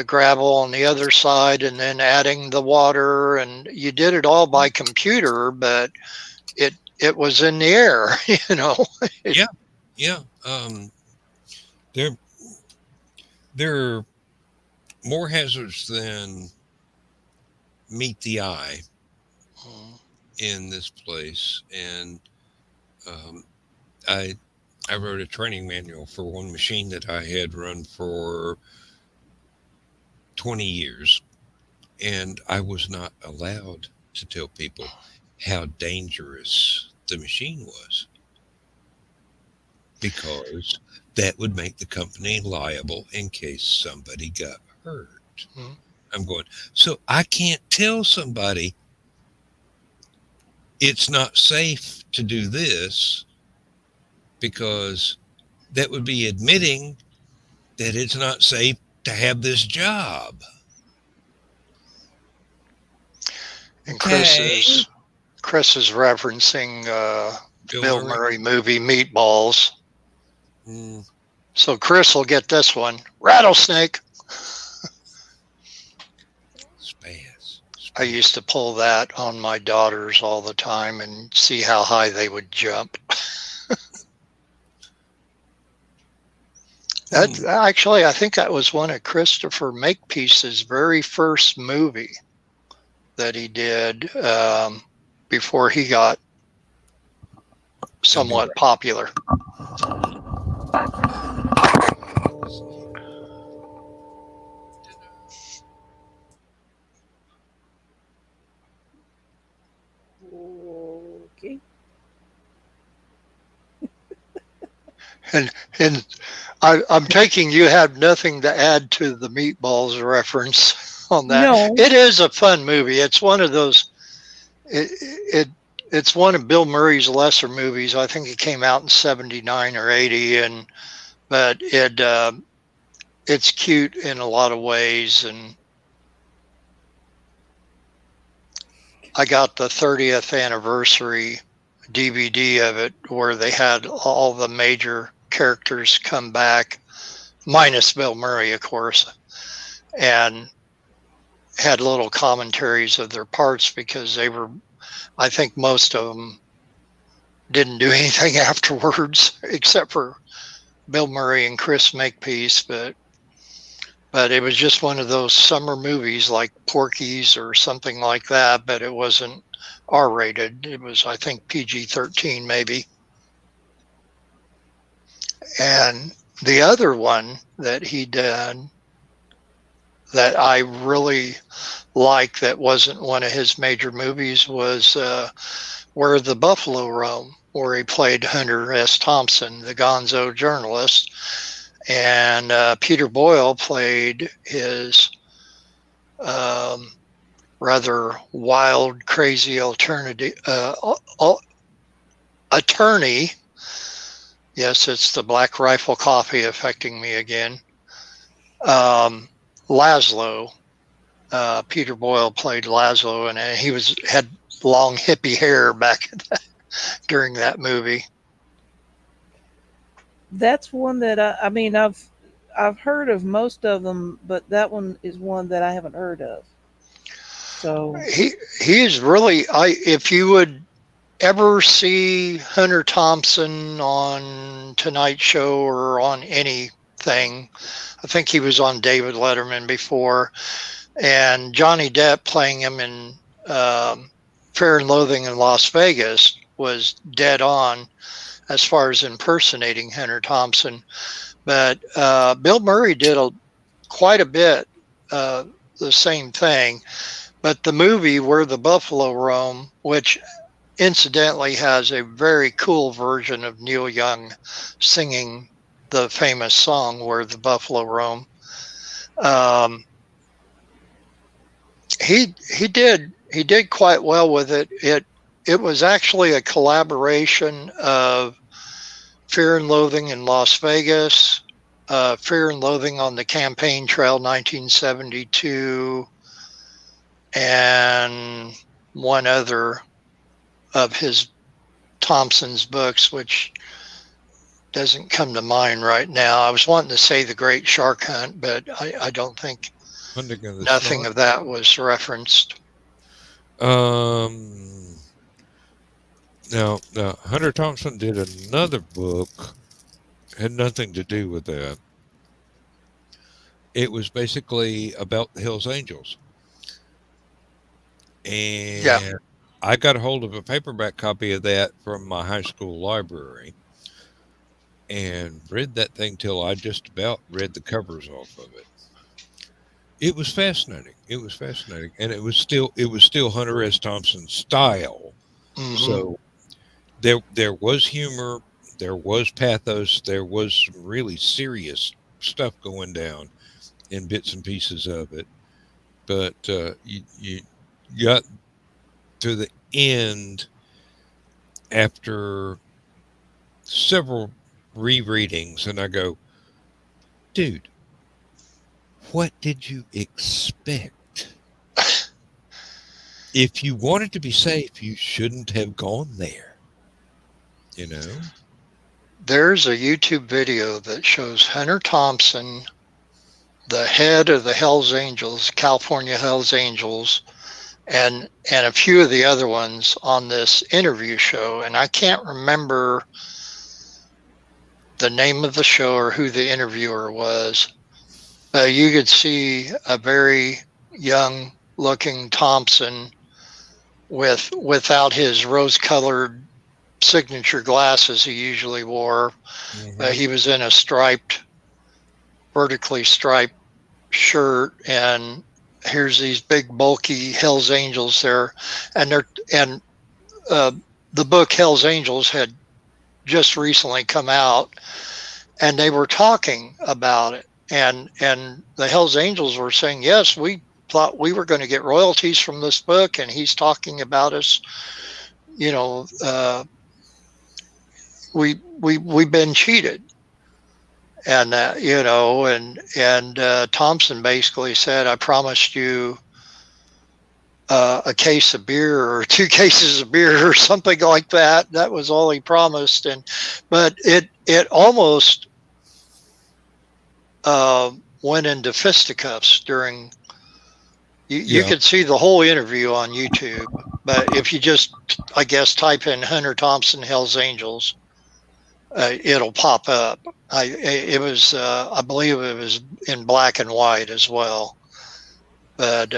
gravel on the other side, and then adding the water, and you did it all by computer, but it was in the air. Yeah. There are more hazards than meet the eye in this place, and I wrote a training manual for one machine that I had run for 20 years, and I was not allowed to tell people how dangerous the machine was, because that would make the company liable in case somebody got hurt. I'm going, so I can't tell somebody it's not safe to do this, because that would be admitting that it's not safe to have this job. And Chris is referencing Bill Murray movie Meatballs. So Chris will get this one. Rattlesnake. Spaz. I used to pull that on my daughters all the time and see how high they would jump. Actually, I think that was one of Christopher Makepeace's very first movie that he did before he got somewhat popular. okay. And I'm taking you have nothing to add to the Meatballs reference on that. No. It is a fun movie. It's one of those. It's one of Bill Murray's lesser movies. I think it came out in '79 or '80, but it's cute in a lot of ways. And I got the 30th anniversary DVD of it, where they had all the major characters come back, minus Bill Murray, of course, and had little commentaries of their parts, because I think most of them didn't do anything afterwards, except for Bill Murray and Chris Makepeace, but it was just one of those summer movies like Porky's or something like that, but it wasn't R-rated. It was, I think, PG-13 maybe. And the other one that he did that I really like, that wasn't one of his major movies, was Where the Buffalo Roam, where he played Hunter S. Thompson, the gonzo journalist. and Peter Boyle played his rather wild, crazy alternative attorney. Yes, it's the Black Rifle Coffee affecting me again. Laszlo. Peter Boyle played Laszlo, and he had long hippie hair back during that movie. That's one that I mean, I've heard of most of them, but that one is one that I haven't heard of. So he is really, if you would ever see Hunter Thompson on Tonight Show or on anything, I think he was on David Letterman before, and Johnny Depp playing him in Fear and Loathing in Las Vegas was dead on as far as impersonating Hunter Thompson. But Bill Murray did quite a bit the same thing. But the movie Where the Buffalo Roam, which incidentally has a very cool version of Neil Young singing the famous song Where the Buffalo Roam, he did quite well with it. It was actually a collaboration of Fear and Loathing in Las Vegas, Fear and Loathing on the Campaign Trail 1972, and one other of his Thompson's books, which doesn't come to mind right now. I was wanting to say The Great Shark Hunt, but I don't think nothing of that was referenced. Now, Hunter Thompson did another book, had nothing to do with that. It was basically about the Hells Angels. And Yeah. I got a hold of a paperback copy of that from my high school library and read that thing till I just about read the covers off of it. It was fascinating. And it was still Hunter S. Thompson's style. Mm-hmm. So there was humor, there was pathos, there was some really serious stuff going down in bits and pieces of it. But you got to the end after several rereadings, and I go, dude, what did you expect? If you wanted to be safe, you shouldn't have gone there. You know? There's a YouTube video that shows Hunter Thompson, the head of the Hells Angels, California Hells Angels, and a few of the other ones on this interview show. And I can't remember the name of the show or who the interviewer was. You could see a very young looking Thompson without his rose-colored signature glasses he usually wore. Mm-hmm. He was in a vertically striped shirt, and here's these big bulky Hells Angels there, and the book Hells Angels had just recently come out, and they were talking about it, and the Hells Angels were saying, yes, we thought we were going to get royalties from this book, and he's talking about us, you know, we've been cheated. And you know, and Thompson basically said, I promised you a case of beer or 2 cases of beer or something like that. That was all he promised. But it almost went into fisticuffs during. You could see the whole interview on YouTube, but if you just, I guess, type in Hunter Thompson Hells Angels, it'll pop up. I believe it was in black and white as well. But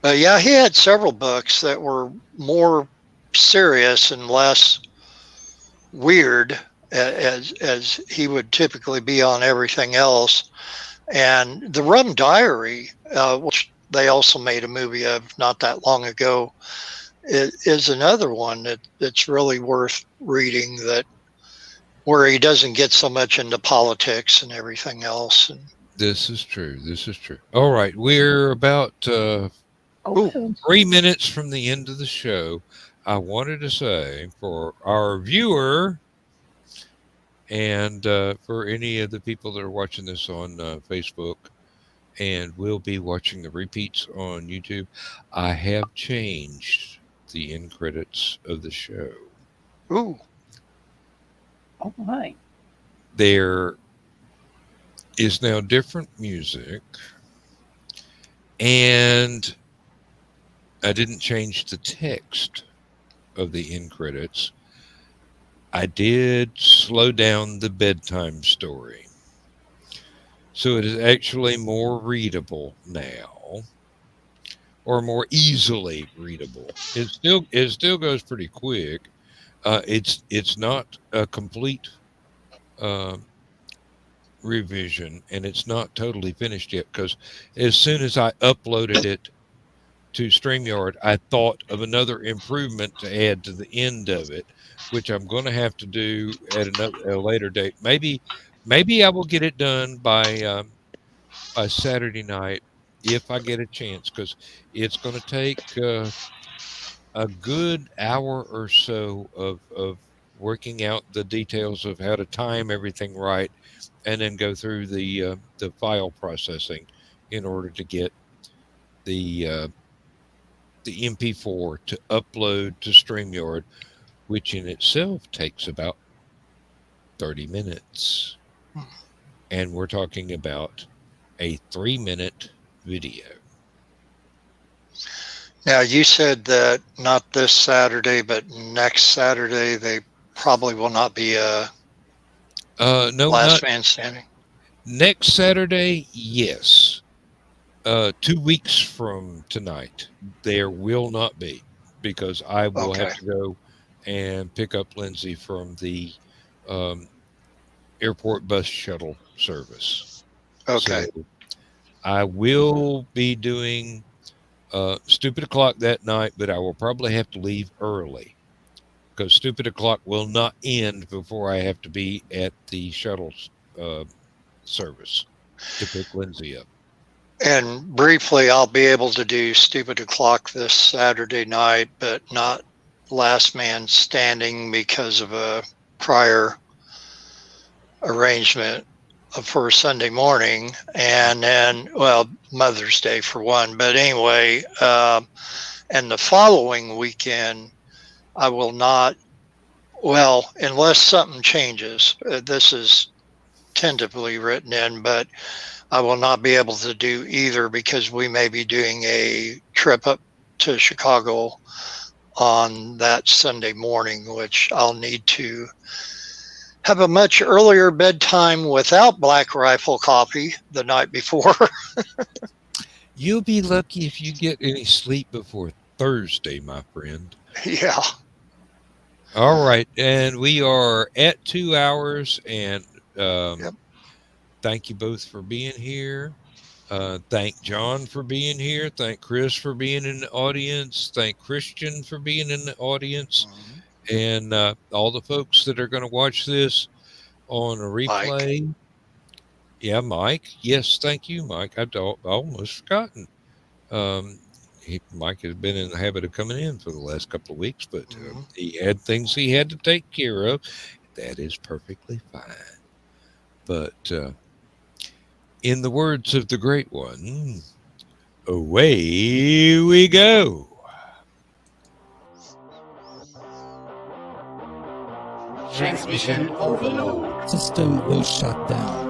yeah, he had several books that were more serious and less weird, as he would typically be on everything else. And The Rum Diary, which they also made a movie of not that long ago, is another one that's really worth reading, that where he doesn't get so much into politics and everything else. And This is true. This is true. All right. We're about Oh, 3 minutes from the end of the show. I wanted to say for our viewer and for any of the people that are watching this on Facebook and will be watching the repeats on YouTube, I have changed the end credits of the show. ooh, all right. There is now different music, and I didn't change the text of the end credits. I did slow down the bedtime story. So it is actually more readable now, or more easily readable. It still goes pretty quick. It's not a complete revision, and it's not totally finished yet, because as soon as I uploaded it to StreamYard, I thought of another improvement to add to the end of it, which I'm going to have to do at a later date. Maybe I will get it done by Saturday night if I get a chance, because it's going to take a good hour or so of working out the details of how to time everything right, and then go through the file processing in order to get the MP4 to upload to StreamYard, which in itself takes about 30 minutes. And we're talking about a 3-minute video. now you said that not this Saturday, but next Saturday they probably will not be a No, last not man standing. next Saturday. Yes. 2 weeks from tonight, there will not be, because I will Okay. have to go and pick up Lindsay from the airport bus shuttle service. Okay. So I will be doing Stupid O'Clock that night, but I will probably have to leave early, because Stupid O'Clock will not end before I have to be at the shuttle service to pick Lindsay up. And briefly, I'll be able to do Stupid O'Clock this Saturday night, but not Last Man Standing because of a prior arrangement for Sunday morning. And then, well, Mother's Day for one. But anyway, and the following weekend, I will not, well, unless something changes, this is tentatively written in, but I will not be able to do either, because we may be doing a trip up to Chicago on that Sunday morning, which I'll need to have a much earlier bedtime without Black Rifle coffee the night before. You'll be lucky if you get any sleep before Thursday, my friend. Yeah. All right. And we are at 2 hours, and Yep. thank you both for being here. Thank John for being here. Thank Chris for being in the audience. Thank Christian for being in the audience. And all the folks that are going to watch this on a replay. Mike. Yeah, Mike. Yes, thank you, Mike. I'd almost forgotten. Mike has been in the habit of coming in for the last couple of weeks, but he had things he had to take care of. That is perfectly fine. But in the words of the great one, away we go. Transmission overload. System will shut down.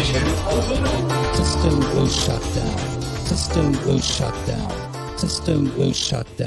Transmission overload. System will shut down. System will shut down. System will shut down.